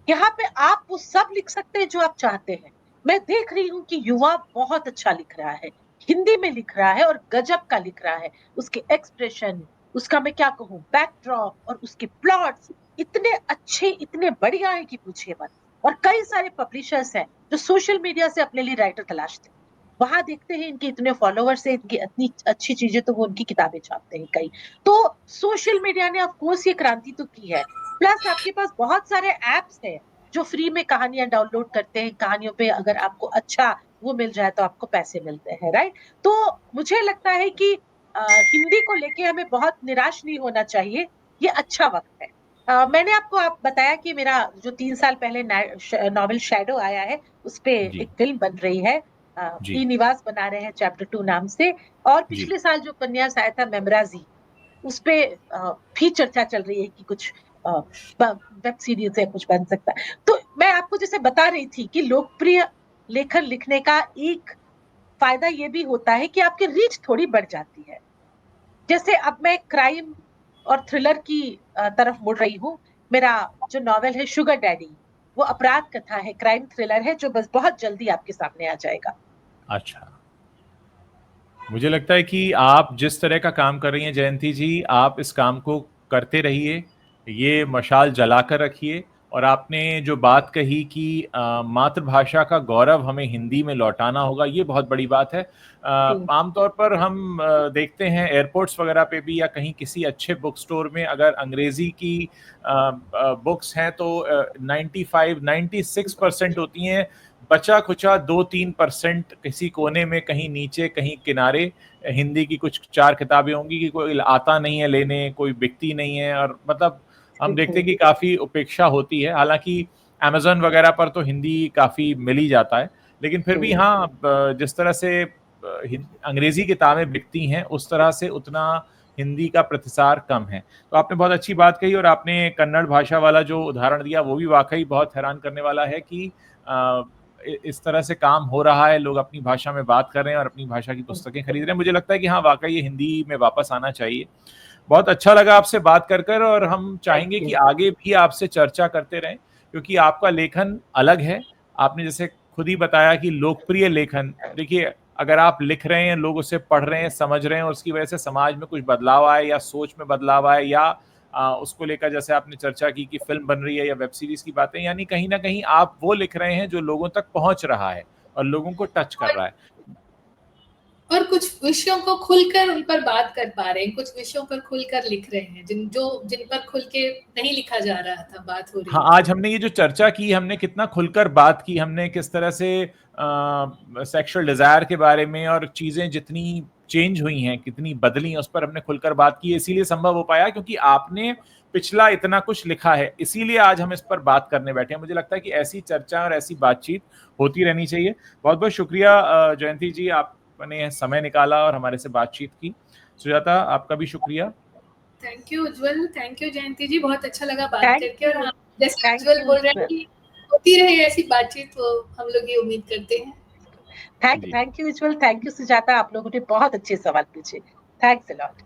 यहाँ पे आप वो सब लिख सकते हैं जो आप चाहते हैं। मैं देख रही हूँ कि युवा बहुत अच्छा लिख रहा है, हिंदी में लिख रहा है और गज़ब का लिख रहा है। उसके एक्सप्रेशन, उसका मैं क्या कहूँ बैकड्रॉप, और उसके प्लॉट्स इतने अच्छे, इतने बढ़िया हैं कि पूछिए मत। और कई सारे पब्लिशर्स हैं जो सोशल मीडिया से अपने लिए राइटर तलाशते हैं। वहाँ देखते हैं इनके इतने फॉलोवर्स हैं, इनकी इतनी अच्छी चीज़ें, तो वो उनकी किताबें छापते हैं कई। तो सोशल मीडिया ने ऑफ कोर्स ये क्रांति तो की है। प्लस आपके पास बहुत सारे ऐप्स हैं जो फ्री में कहानियां डाउनलोड करते हैं, कहानियों पे अगर आपको अच्छा वो मिल जाए तो आपको पैसे मिलते हैं, राइट? तो मुझे लगता है कि हिंदी को लेके हमें बहुत निराश नहीं होना चाहिए, ये अच्छा वक्त है। मैंने आपको आप बताया कि मेरा जो 3 साल पहले नॉवेल शैडो आया है, उस पे जी। एक फिल्म बन रही है, जी। ई निवास बना रहे हैं चैप्टर 2 नाम से, और जी। पिछले साल जो उपन्यास आया था मेमराजी, उस पे भी चर्चा चल रही है कि कुछ वेब सीरीज या कुछ बन सकता है। तो मैं आपको जैसे बता रही थी कि लोकप्रिय लेखन लिखने का एक फायदा ये भी होता है कि आपकी रीच थोड़ी बढ़ जाती है। जैसे अब मैं क्राइम और थ्रिलर की तरफ मुड़ रही हूँ। मेरा जो नॉवेल है शुगर डैडी, वो अपराध कथा है, क्राइम थ्रिलर है, जो बस बहुत जल्दी आपके सामने आ जाएगा। अच्छा, मुझे लगता है कि आप जिस तरह का काम कर रही हैं जयंती जी, आप इस काम को करते रहिए, ये मशाल जलाकर रखिए। और आपने जो बात कही कि मातृभाषा का गौरव हमें हिंदी में लौटाना होगा, ये बहुत बड़ी बात है। आमतौर पर हम देखते हैं एयरपोर्ट्स वगैरह पे भी या कहीं किसी अच्छे बुक स्टोर में अगर अंग्रेजी की बुक्स हैं तो 96% होती हैं, बचा खुचा 2-3% किसी कोने में, कहीं नीचे कहीं किनारे हिंदी की कुछ 4 किताबें होंगी कि कोई आता नहीं है लेने, कोई बिकती नहीं है। और मतलब हम देखते हैं कि काफ़ी उपेक्षा होती है। हालाँकि अमेज़न वगैरह पर तो हिंदी काफ़ी मिल ही जाता है, लेकिन फिर भी हाँ, जिस तरह से अंग्रेज़ी किताबें बिकती हैं, उस तरह से उतना हिंदी का प्रतिसार कम है। तो आपने बहुत अच्छी बात कही और आपने कन्नड़ भाषा वाला जो उदाहरण दिया, वो भी वाक़ई बहुत हैरान करने वाला है कि इस तरह से काम हो रहा है, लोग अपनी भाषा में बात कर रहे हैं और अपनी भाषा की पुस्तकें खरीद रहे हैं। मुझे लगता है कि हाँ, वाक़ई ये हिंदी में वापस आना चाहिए। बहुत अच्छा लगा आपसे बात कर और हम चाहेंगे कि आगे भी आपसे चर्चा करते रहें, क्योंकि आपका लेखन अलग है। आपने जैसे खुद ही बताया कि लोकप्रिय लेखन, देखिए अगर आप लिख रहे हैं, लोग उसे पढ़ रहे हैं, समझ रहे हैं और उसकी वजह से समाज में कुछ बदलाव आए या सोच में बदलाव आए या उसको लेकर जैसे आपने चर्चा की कि फ़िल्म बन रही है या वेब सीरीज़ की बातें, यानी कहीं न कहीं आप वो लिख रहे हैं जो लोगों तक पहुँच रहा है और लोगों को टच कर रहा है। और कुछ विषयों को खुलकर उन पर बात कर पा रहे हैं, कुछ विषयों पर खुलकर लिख रहे हैं, जिन पर खुल के नहीं लिखा जा रहा था, बात हो रही हाँ, है। आज हमने ये जो चर्चा की, हमने कितना खुलकर बात की, हमने किस तरह से सेक्सुअल डिज़ायर के बारे में और चीज़ें जितनी चेंज हुई हैं, कितनी बदली हैं, उस पर हमने खुलकर बात की। इसीलिए संभव हो पाया क्योंकि आपने पिछला इतना कुछ लिखा है, इसीलिए आज हम इस पर बात करने बैठे हैं। मुझे लगता है कि ऐसी चर्चा और ऐसी बातचीत होती रहनी चाहिए। बहुत-बहुत शुक्रिया जयंती जी, आपने समय निकाला और हमारे से बातचीत की। सुजाता, आपका भी शुक्रिया। Thank you Ujjwal, thank you Jayanti ji, बहुत अच्छा लगा बात थैंक करके। और यू, हाँ, जैसे थैंक उज्जवल यू बोल रहे हैं उज्जवल। कि होती रहे ऐसी बातचीत, तो हम लोग ये उम्मीद करते हैं। जी। Thank you Ujjwal, thank you Sujata, आप लोगों ने बहुत अच्छे सवाल पूछे। Thanks a lot.